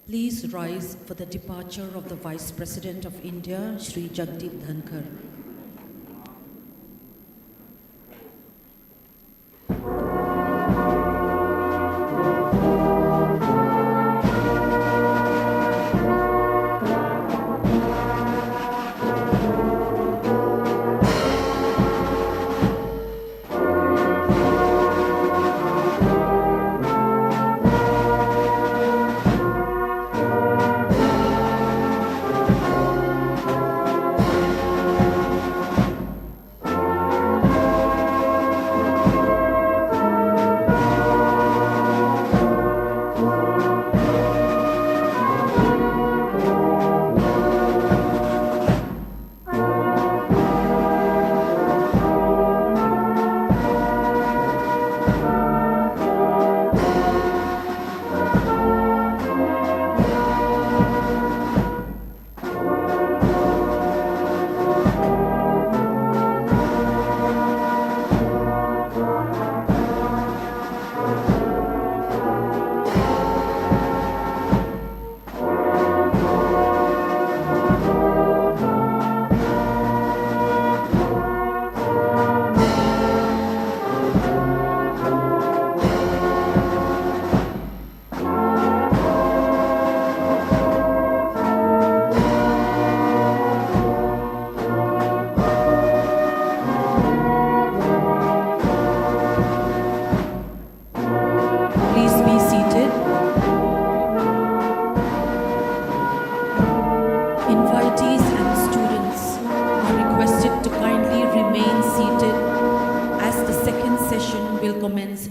Please rise for the departure of the Vice President of India, Shri Jagdeep Dhankhar.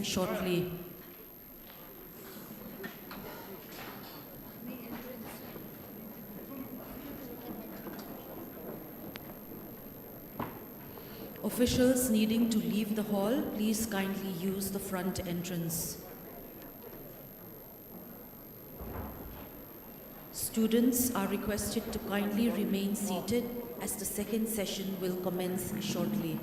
Shortly. Officials needing to leave the hall, please kindly use the front entrance. Students are requested to kindly remain seated as the second session will commence shortly.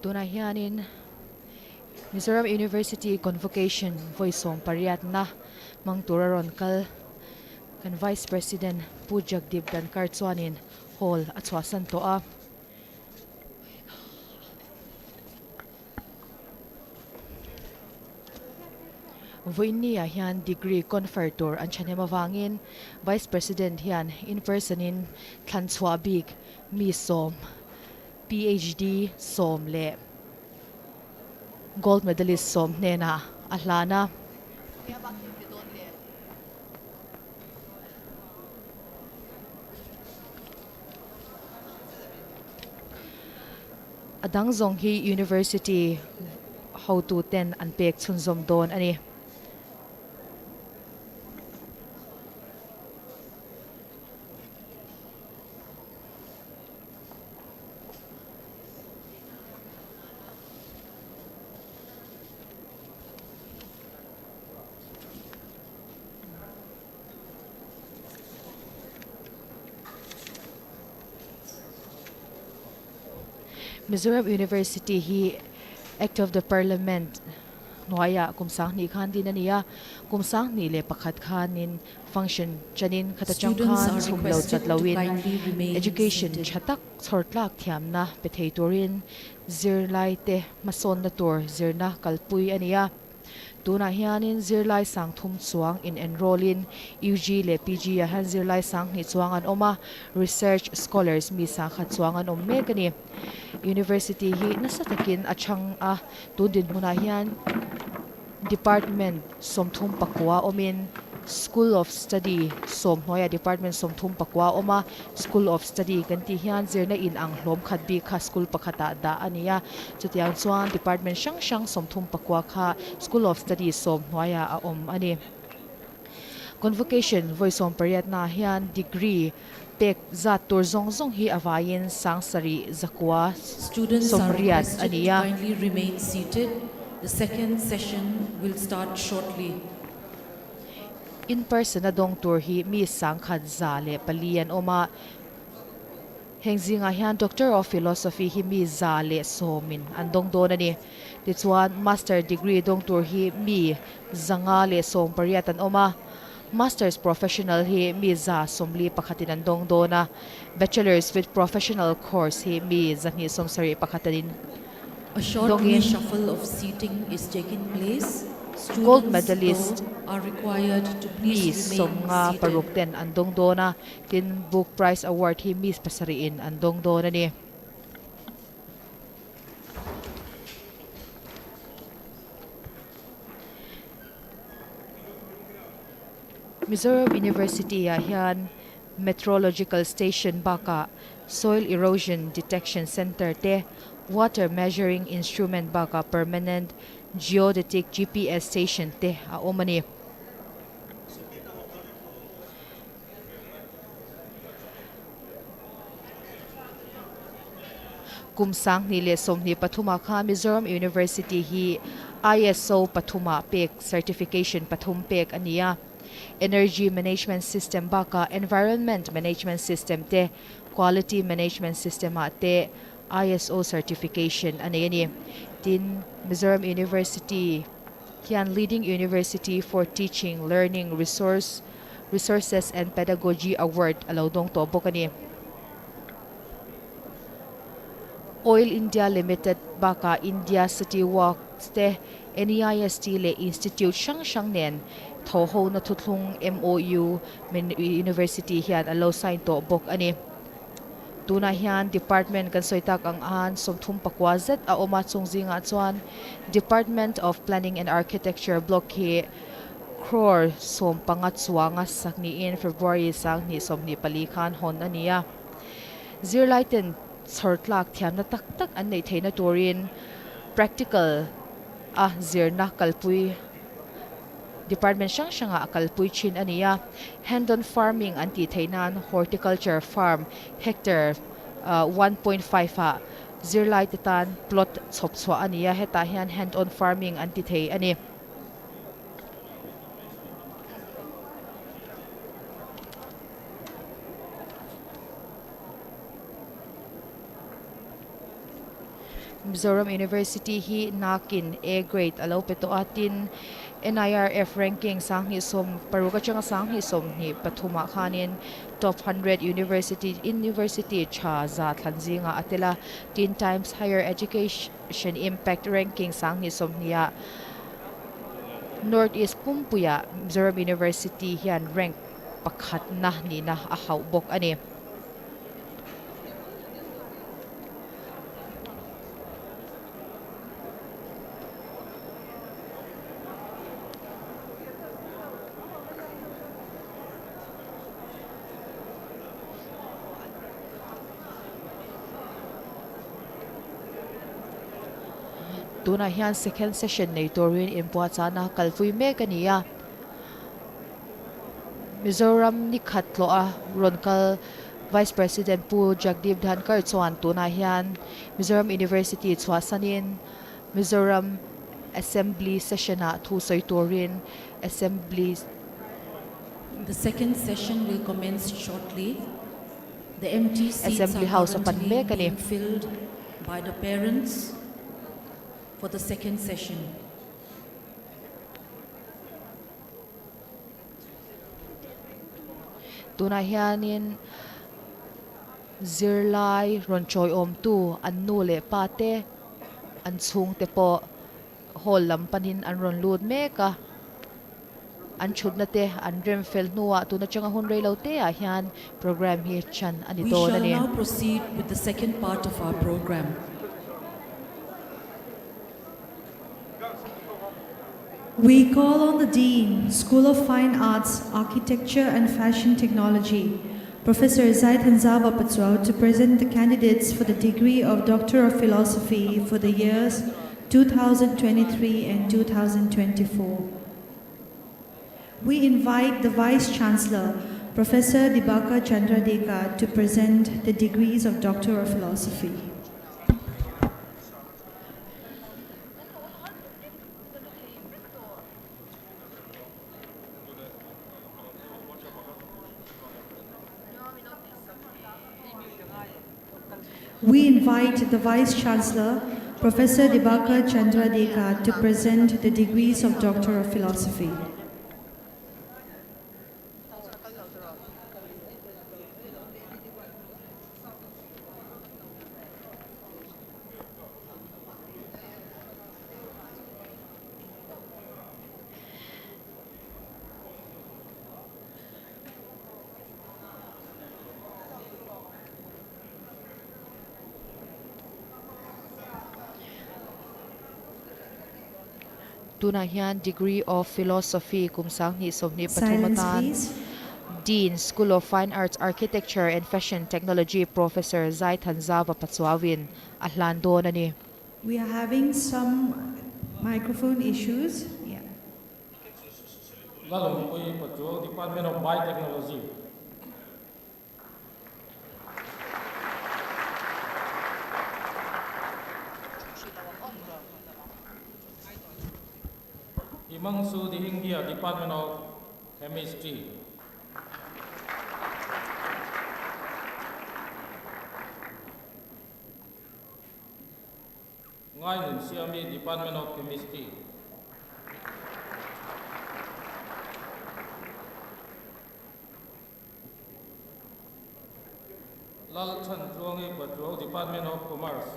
Tuna hianin Mizoram University Convocation voiceom pariat na mang turaron kal kan Vice President Pu Jagdeep Dhankhar chuanin hall achhuasan to a voinia hian degree confertor an chanemawangin Vice President hian in personin thanchua big Mizoram PhD som le gold medalist som nena ahlana adang zong hi university how to 10 an pek chunzom don ani Mizoram University hi Act of the Parliament noya kumsang ni khan din ania kumsang ni le pakhat khanin function chanin khatachang khan humlo chatlawin education chatak chhortlak thiamna petheitorin zirlai te mason na tur zirna kalpui ania tuna hianin zirlai sang thum chuang in enrollin UG le PG a han zirlai sang ni chuang an oma research scholars mi sa kha chuang an om mek ani university hi nasatakin achang a tudin huna hian department somthum pakwa omin School of Study somhnoya department somthum pakwa oma School of Study kanti hian zirna in ang hlom khat bi kha school pakhata da ania chutiang chuan department shang shang somthum pakwa kha School of Study somhnoya a om ani convocation voisom pariat na hian degree pek zat tur zong zong hi avayin sangsari zakwa Students are somriat requested to ania kindly remain seated. The second session will start shortly. in person na dong tur hi mi sangkhat zale palian oma hengzinga hian Doctor of Philosophy hi mi zale somin andong don ani tichuan master degree dong tur hi mi zanga le som pariatan oma Masters Professional hi mi za somli pakhatin andong dona Bachelors with Professional course hi mi zani somsari pakhatin A short reshuffle of seating is taking place. Gold Students, medalist though, are required to mi please remain somnga seated. parukten andong dona tin book prize award hi mi pasariin andong dona ni Mizoram University a hian meteorological station baka soil erosion detection center te water measuring instrument baka permanent geodetic GPS station te a omani kumsang ni le somni pathuma kha Mizoram University hi ISO pathuma pek certification pathum pek ania energy management system baka environment management system te quality management system te ISO certification ani tin Mizoram University hian leading university for teaching learning resources and pedagogy award alodong to bokani Oil India Limited baka India City Works te NEIST le institute shang shang nen thoho na thuthung MOU University hian alo sign to bok ani tuna hian department kan soitak ang an somthum pakwa zet a oma chungzinga chuan Department of Planning and Architecture block hi crore som pangat chuanga sakni in February sang ni somni pali khan hon ania zirlaiten chortlak thiamna tak tak an nei theina turin practical a zirna kalpui department shang shanga kalpui chin ania hand-on farming anti theinan horticulture farm hectare 1.5 ha zirlai titan plot chhop chwa ania heta hian hand-on farming anti thei ani Mizoram University hi nakin A grade alo peto atin NIRF ranking sang hi som paruka changa sang hi som ni pathuma khanin top 100 university cha za thanzinga atela 10 times higher education impact ranking sang hi som nia Northeast Pumpuya Mizoram University hian rank pakhat na ni na a hau bok ani tuna hian second session nei torin in puachana kalpui mekania Mizoram ni khatlo a ronkal Vice President pu Jagdeep Dhankhar chuan tuna hian Mizoram University chwasanin Mizoram Assembly session a thu soitorin assembly The second session will commence shortly. The empty seats Assembly are House apan currently mekani being filled by the parents for the second session. tuna hianin zirlai ronchoi om tu an nu le pate an chung te po hall lampanin an ron lut meka an chhutna te an rem fel nuwa tuna changa hun rei lo te a hian program hi chan ani We to shall ani now proceed with the second part of our program. We call on the Dean, School of Fine Arts, Architecture and Fashion Technology, Professor Zaithanzava Patsuau, to present the candidates for the degree of Doctor of Philosophy for the years 2023 and 2024. We invite the Vice Chancellor, Professor Dibaka Chandradeka, to present the degrees of Doctor of Philosophy. We invite the Vice Chancellor, Professor Dibaka Chandradeka, to present the degrees of Doctor of Philosophy. tuna hian degree of philosophy kumsang ni somni Silence, pathumatan please. Dean, School of Fine Arts, Architecture and Fashion Technology, Professor Zaithanzava Patsuawin ahlando na ni. We are having some microphone issues. Yeah. Lalong pui Patsuaw, Department of Biotechnology. Imang Su di India, Department of Chemistry. Ngayon, Siami, Department of Chemistry. Lal Chan Chuangi Patsuaw, Department of Commerce.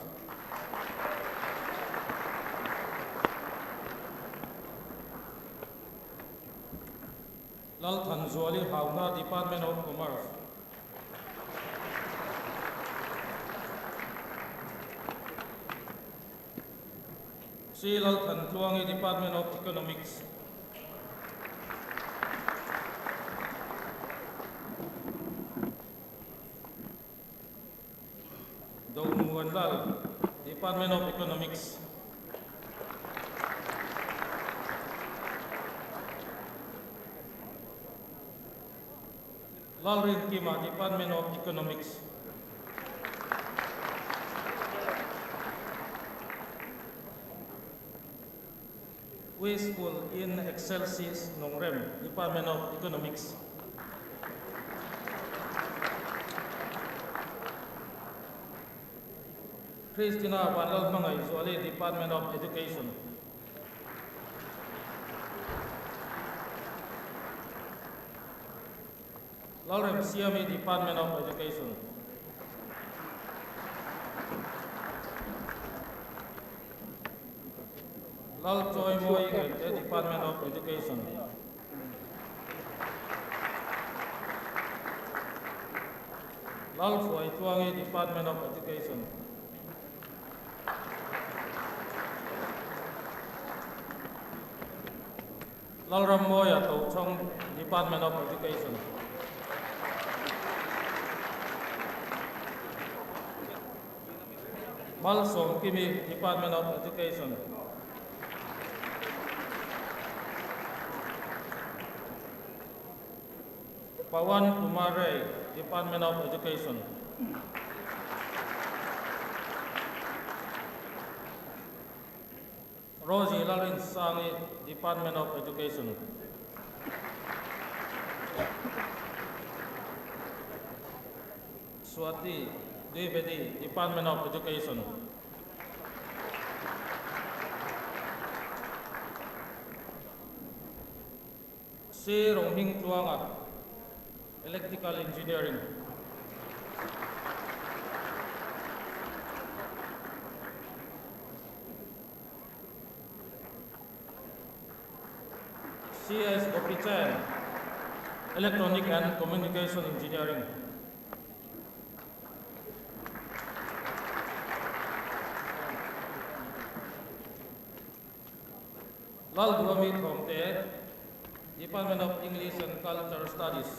Lal Than Zuali Hauna, Department of Commerce. Si Lal Than Chuangi, Department of Economics. Dong Muan Lal, Department of Economics. Lal Rin Kima, Department of Economics. We School in Excelsis Nongrem, Department of Economics. Christina Banal Mangay, Zuali, Department of Education. Lalrem Siami, Department of Education. Lal Choi Moi, Department of Education. Lal Fuai Chuangi, Department of Education. Lal Ram Moya, Tau Chong, Department of Education. Mal Song Kimi, Department of Education. Pawan Kumare, Department of Education. Rosie Lalin Sangi, Department of Education. Swati Devedi, Department of Education. Si Roming Chuanga, Electrical Engineering. CS Opichen, Electronic and Communication Engineering. Lal Duami Thomte, Department of English and Cultural Studies.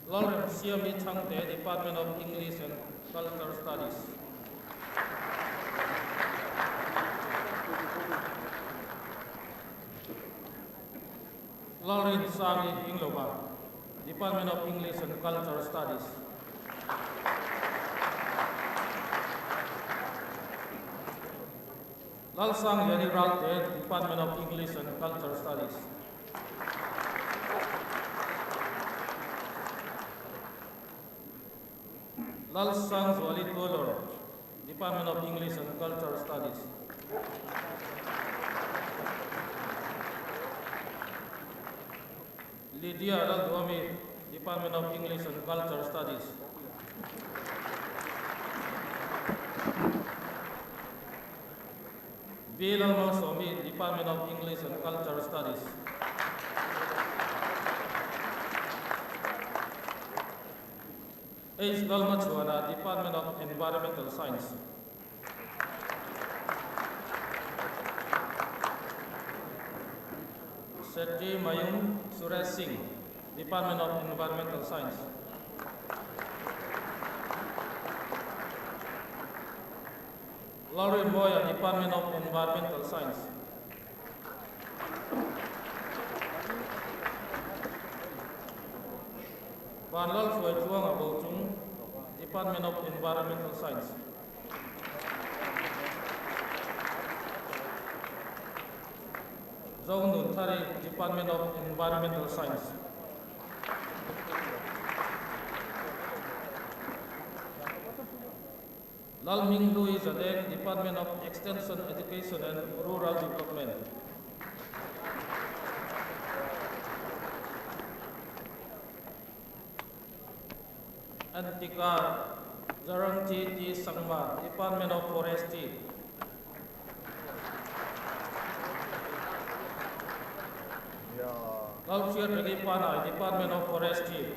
Lal Siami Changte, Department of English and Cultural Studies. Lauren Sami Ingloba, Department of English and Cultural Studies. Lal Sang Yani Ralte, Department of English and Cultural Studies. Lal Sang Zwali Tolor, Department of English and Cultural Studies. Lydia Lal Duami, Department of English and Cultural Studies. Bilal Masomi, Department of English and Cultural Studies. H. Dalmachuana, Department of Environmental Science. Shetty Mayum Suresh Singh, Department of Environmental Science. Lauren Boya, Department of Environmental Science. Van Lal Choi Chuang Abouchung, Department of Environmental Science. Zhou Nun Thari, Department of Environmental Science. Lal Ming Lui Zadek, Department of Extension Education and Rural Development. Antika Zarangti T. Sangma, Department of Forestry. Lal Shir Regipana, Department of Forestry.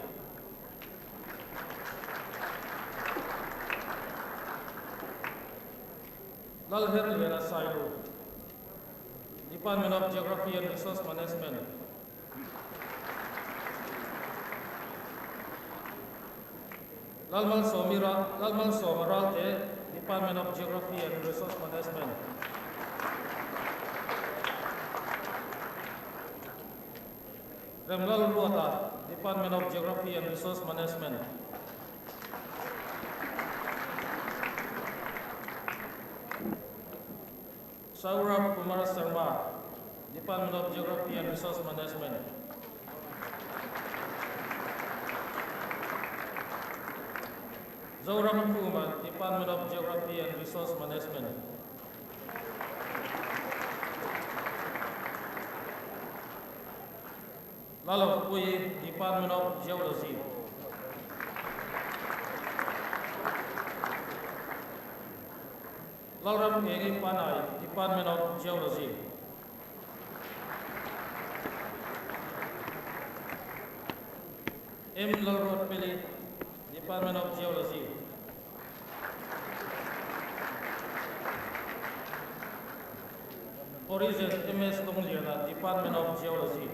Lal Herlena Sailu, Department of Geography and Resource Management. Lalmal Somaralte, Department of Geography and Resource Management. Remlal Ruata, Department of Geography and Resource Management. Saurabh Kumar Sharma, Department of Geography and Resource Management. Zauram Kumar, Department of Geography and Resource Management. Lalav Pui, Department of Geology. Lalram Eri Panai, Department of Geology. M. Lalrod Pili, Department of Geology. Origin M.S. Dongliana, Department of Geology.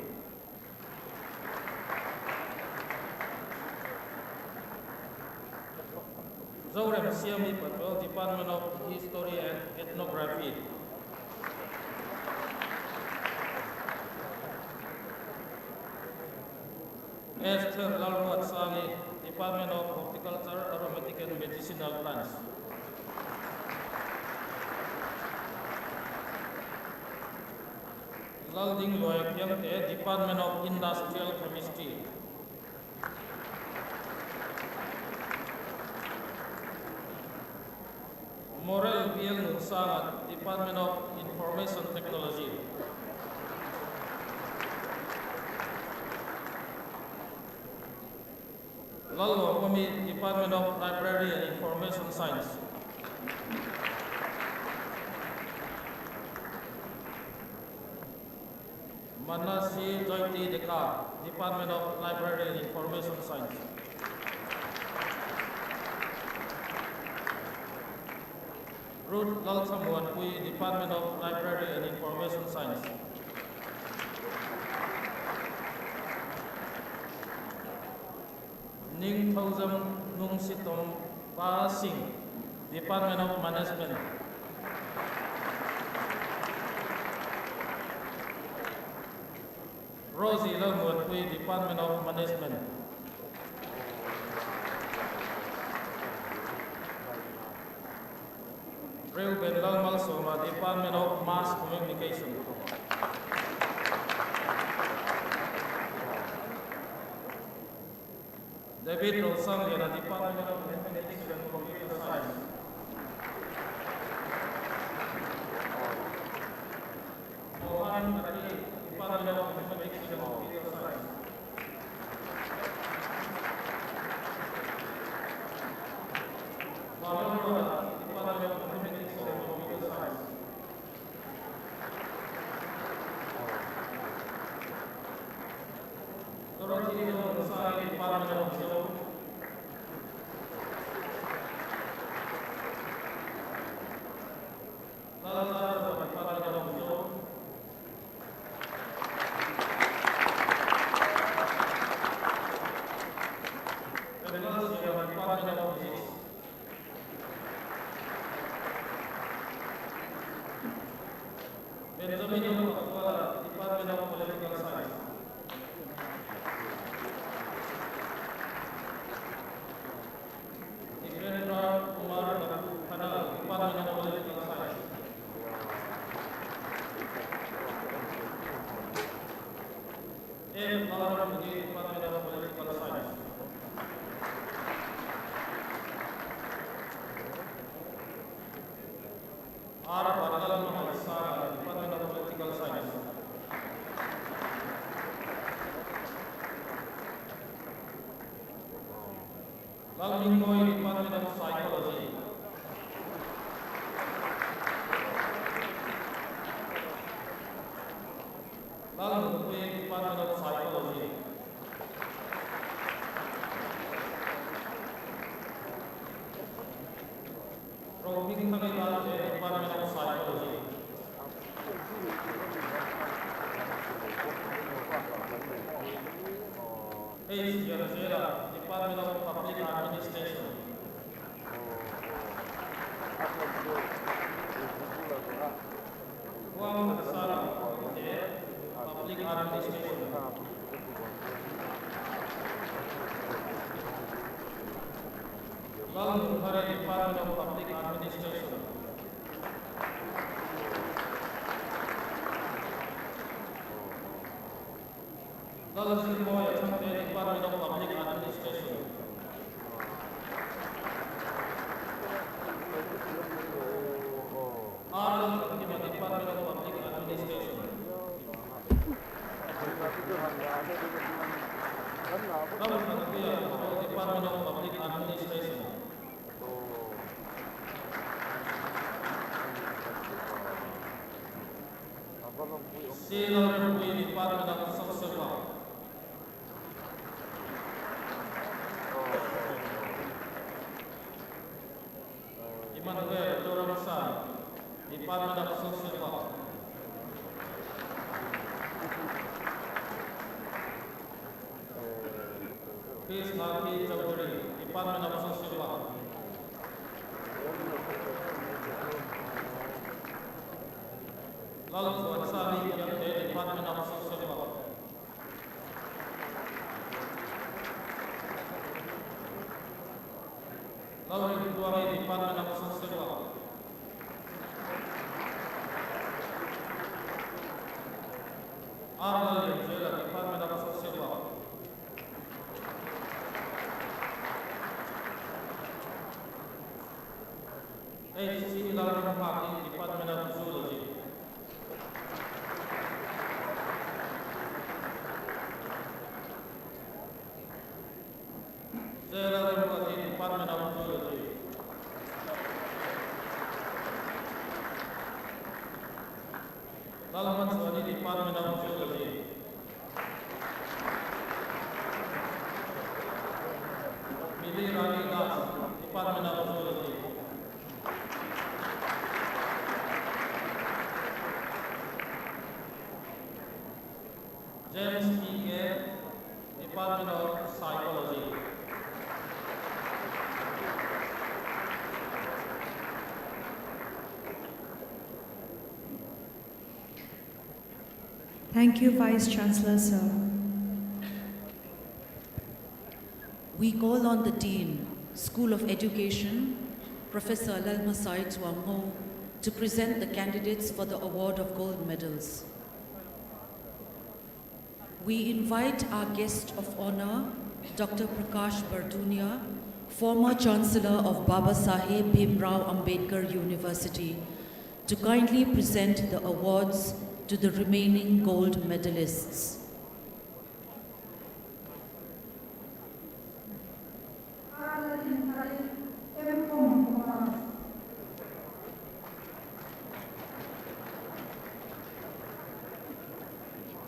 Zaurem Siami Patwell, Department of History and Ethnography. Esther Lalwat Sali, Department of Horticulture, Aromatic and Medicinal Plants. Lalding Loy Kyangte, Department of Industrial Chemistry. Morel Biel Nunsangat, Department of Information Technology. Lalwa Wami, Department of Library and Information Science. Manasi Joyti Dhankhar, Department of Library and Information Science. Ruth Lalsamuan Pui, Department of Library and Information Science. Ning Thauzam Nung Sitom Pa Singh, Department of Management. Rosie Lamut Pui, Department of Management. Reuben Lalmal Soma, Department of Mass Communication. David Rosandiana, Department of Mathematics and Computer Science. Mohan Kari, Department of Mathematics and Computer Science. Valorua, Department of Mathematics and Computer Science. Dorothy Rosari, Department of Law. Lalazar, Department of Law. Department of Physics. Benjamin Akbar, Department of Political Science. Ibrahim Kumar Khanal, Department of Political Science. M. Nalaram Mujib, Department of Political Science. R. Badalam Muhammad Sara, Department of Political Science. Lal Mingkoi, Department of Psychology. Lal Mingkoi, Department of Psychology. Robin Kamilar, Department of Psychology. H. Gergera, Department of Public Administration. Wang Hassana, Public Administration. Lal Mukhare, Department of Public Administration. Lal Zilmoy, Department of Public Administration. R. Fatima, Department of Public Administration. Ram Khankuya, Department of Public Administration. Sheila Rupui, Department of Social Work. Emmanuel Doramsan, Department of Social Work. Chris Narki Chaudhary, Department of Social Work. Lal Watsali Yamde, Department of Social Work. Lal Ridwani, Department of Social Work. R. Yamzela, Department of Social Work. H. C. Laran Haki, Department of Zoology. Jayalaram, Department of Zoology. Lalman Swadi, Department of Geology. Mili Rani Das, Department of Geology. James P. Gale, Department of Psychology. Thank you, Vice Chancellor, sir. We call on the Dean, School of Education, Professor Lalmasai Tuango, to present the candidates for the award of gold medals. We invite our guest of honor, Dr. Prakash Bardunia, former Chancellor of Baba Saheb Bhimrao Ambedkar University, to kindly present the awards to the remaining gold medalists.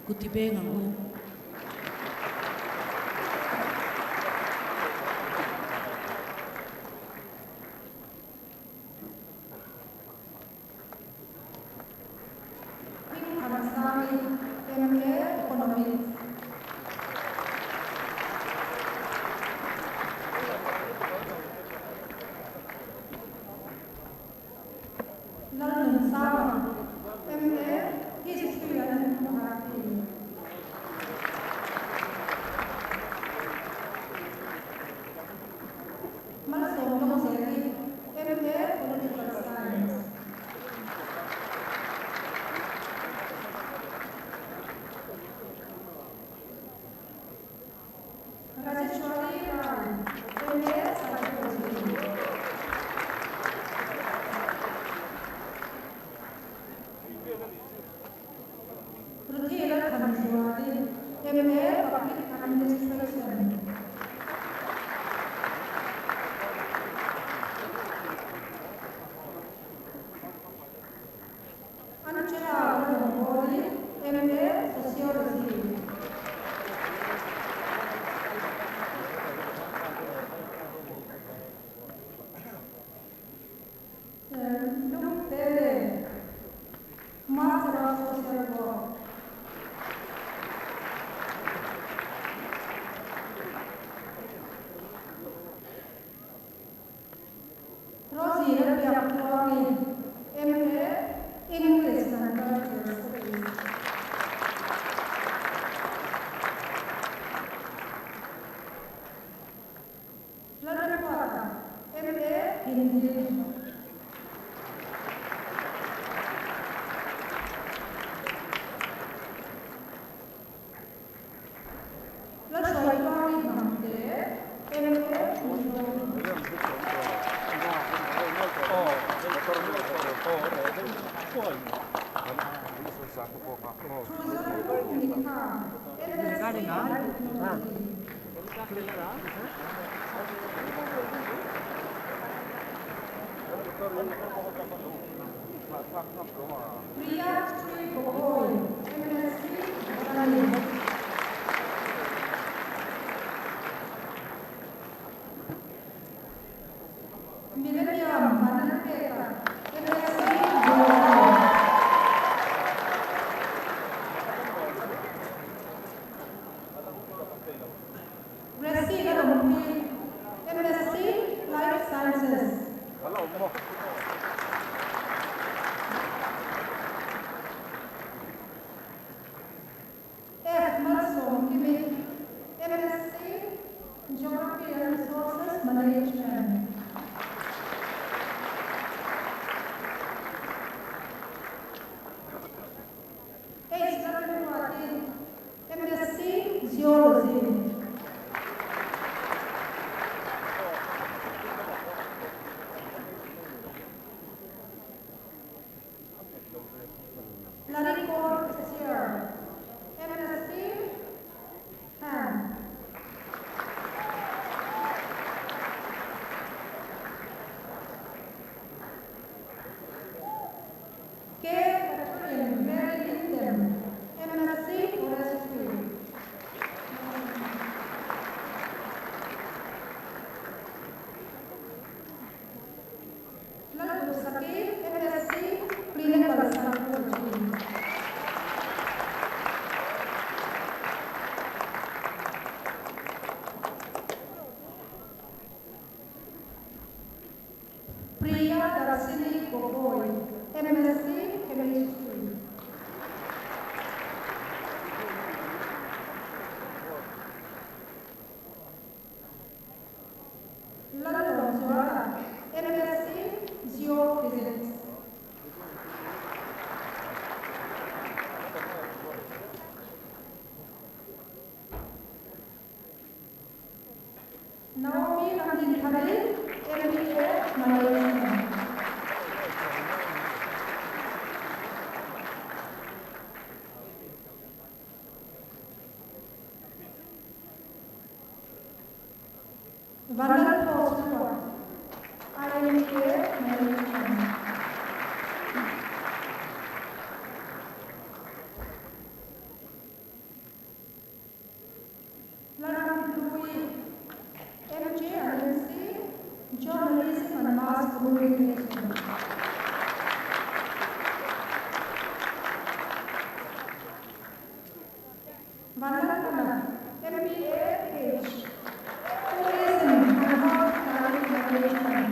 Kutibe ngangu. K. Very Sophie Nandin MBA Malaysia. Vandal Postwa, IMBA Malaysia. Journalism and mass communication. Vandana, MBA, Tourism and Hospitality Management.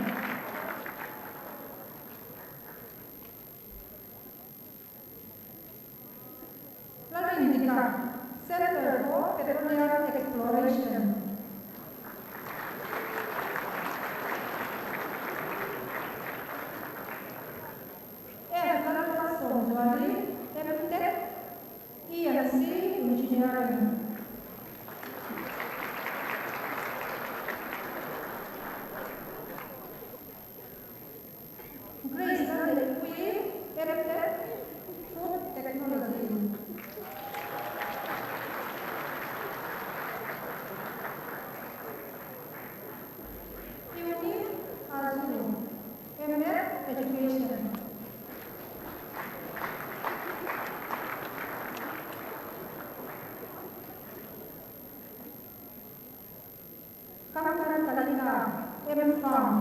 Lalindika, Center for Petroleum Exploration. Engineering. Grace Lequi, Food Technology. Beauty Azul, MF Education. Kapatan Kalina, M.Farm.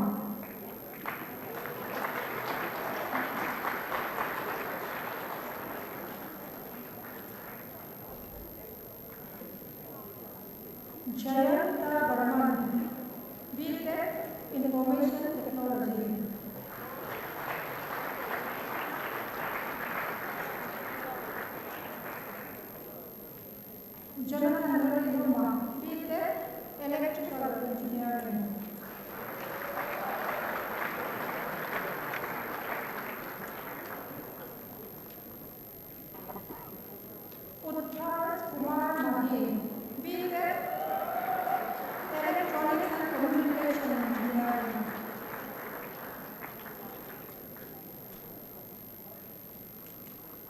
Jayanta Barman, B.Tech Information Technology. Jonathan Luma, B.Tech Electrical Engineering. Uttar Kumar Mahi, B.Tech Electronics and Communication Engineering.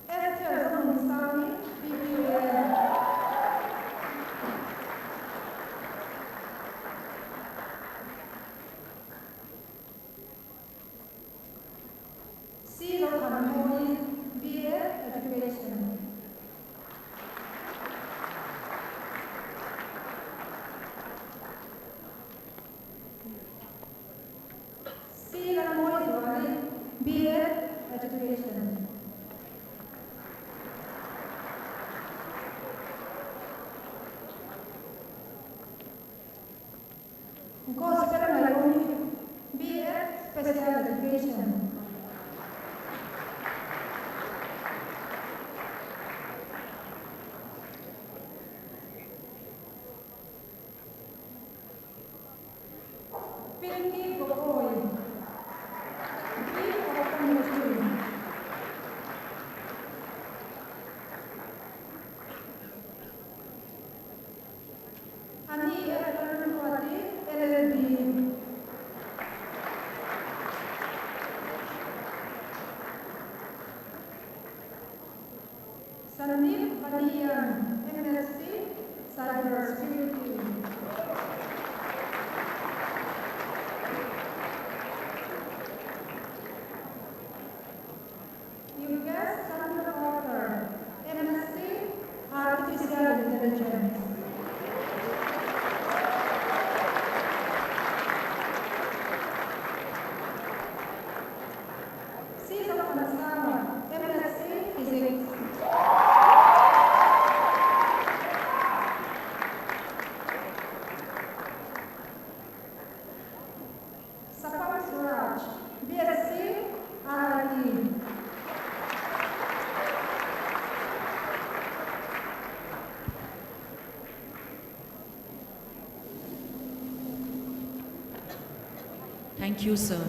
Esther Munsani, BBA. Hon'ble, BA Education. BA Education. Gospel Malone, BA Special Education. Pinky Gokoi, B Open Muslim. Ani Evanwati, LLB. Sandeep Baliyan, MSc, Cybersecurity. MSc, Artificial Intelligence. Sisa Panasama, MSc, Physics. Sapam Suraj, BSc, RIT. Thank you, sir.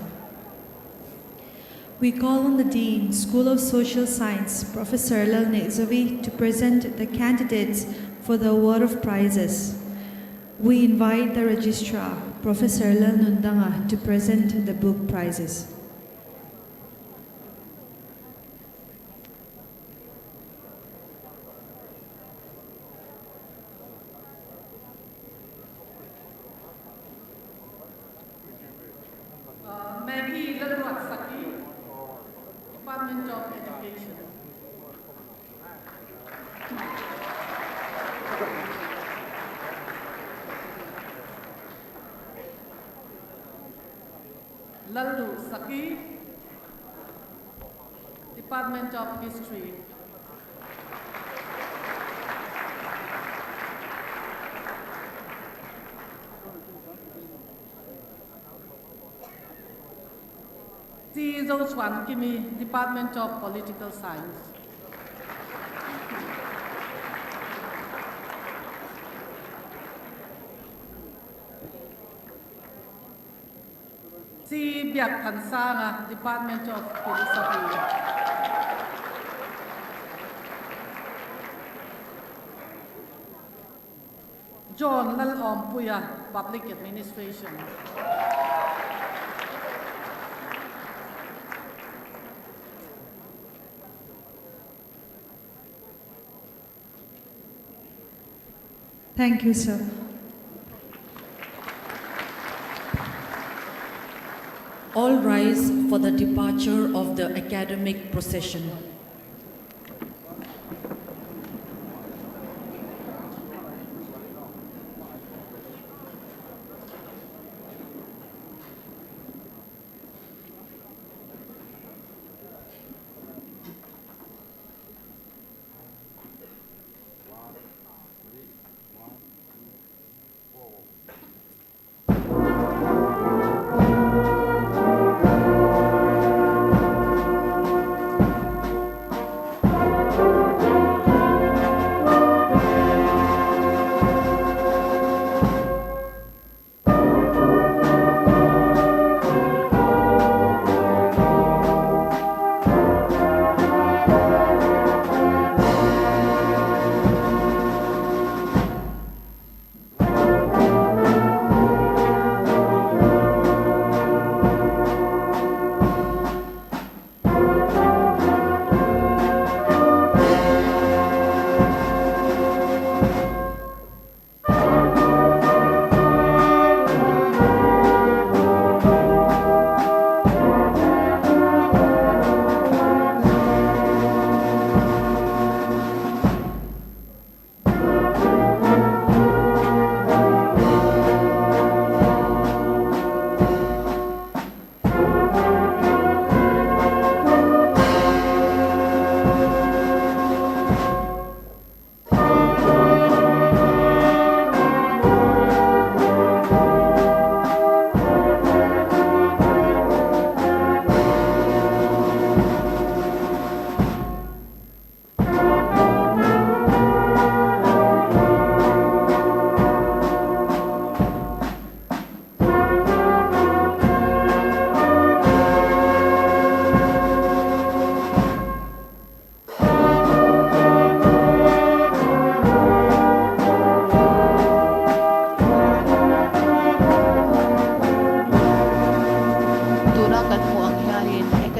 We call on the Dean, School of Social Science, Professor Lal Nezavi, to present the candidates for the award of prizes. We invite the Registrar, Professor Lal Nundanga to present the book prizes. Maggie Lalwatsaki, Department of Education. Lalu Saki, Department of History. Si Zhou Chuan Kimi, Department of Political Science. Si Biak Pansanga, Department of Philosophy. John Lal Om Puya, Public Administration. Thank you, sir. All rise for the departure of the academic procession.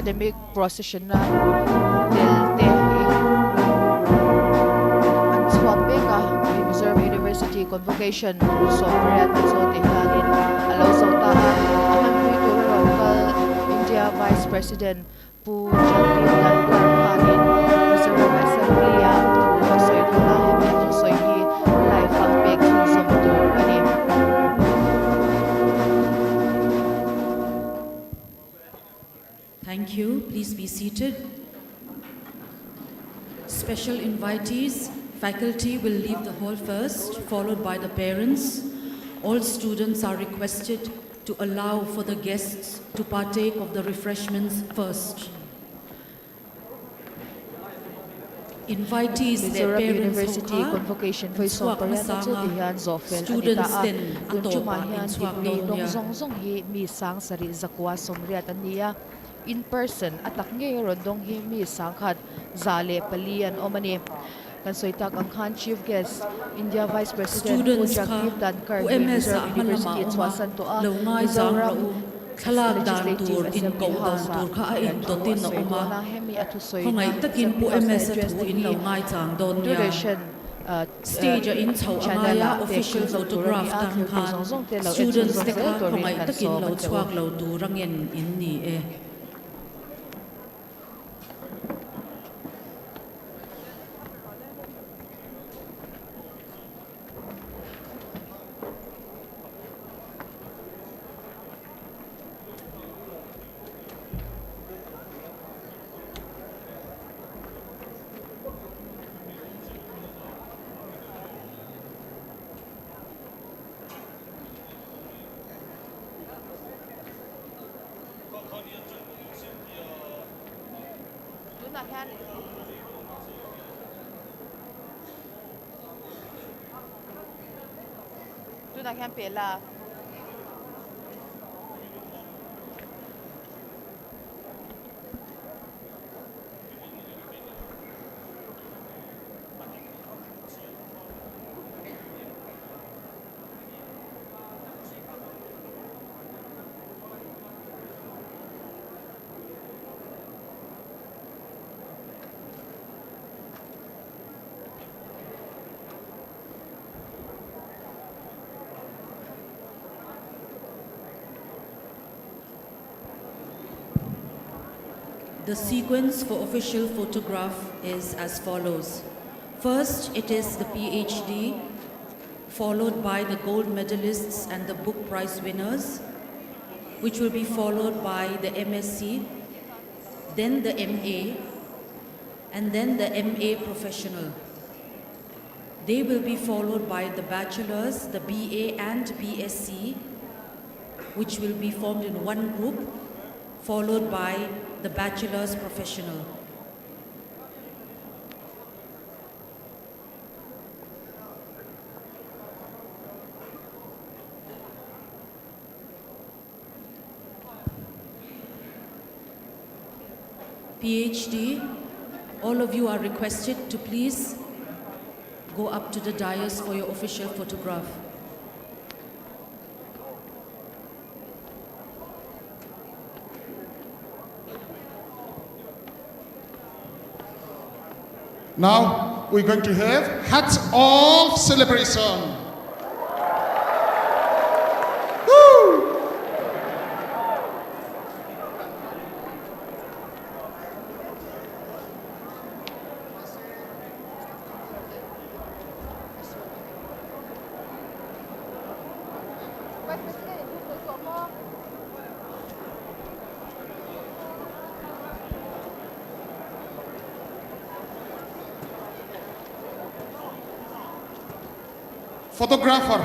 academic procession na delte ang swambeka ng Mizoram University Convocation so parehas so tihanin alaw sa utahan ang Puerto India Vice President Pu Jagdeep Dhankhar hanin Mizoram Assembly so ito na himel so hindi live ang big Zoom tour ani. Thank you. Please be seated. Special invitees, faculty will leave the hall first, followed by the parents. All students are requested to allow for the guests to partake of the refreshments first. Invitees, their Mizoram parents, University Convocation for isang parehas sa dihan Zofel students anita din kung ato chumahan ibli dongzongzong hi misang sari zakwa somriat aniya in person atak ngayon dong hi misang khat zale palian omani kan soitak ang Khan Chief Guest India Vice President Students Jagdeep Dhankhar ku hi MS Mizoram University chwasan to a lo ngai jang ra u thalak dan tur in ko dan tur kha a in to tin na uma hangai takin pu MS thu in lo ngai jang don ya stage in chho angaya official photograph tang khan students te kha hangai takin lo chuak lo tu rangen in ni e tu nak kan pela The sequence for official photograph is as follows. First, it is the PhD, followed by the gold medalists and the book prize winners, which will be followed by the MSc, then the MA, and then the MA professional. They will be followed by the bachelors, the BA and BSc, which will be formed in one group, followed by the bachelor's professional. PhD, all of you are requested to please go up to the dais for your official photograph. Now we're going to have hats off celebration. Woo! Photographer.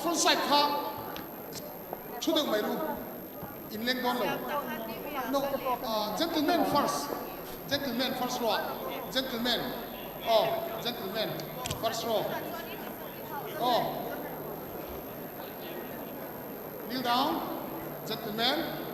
Front side car. Chudeng mai ru. In leng don lo. No, gentlemen first. Gentlemen first row. Gentlemen. Oh, gentlemen, first row. Oh. Kneel down, gentlemen.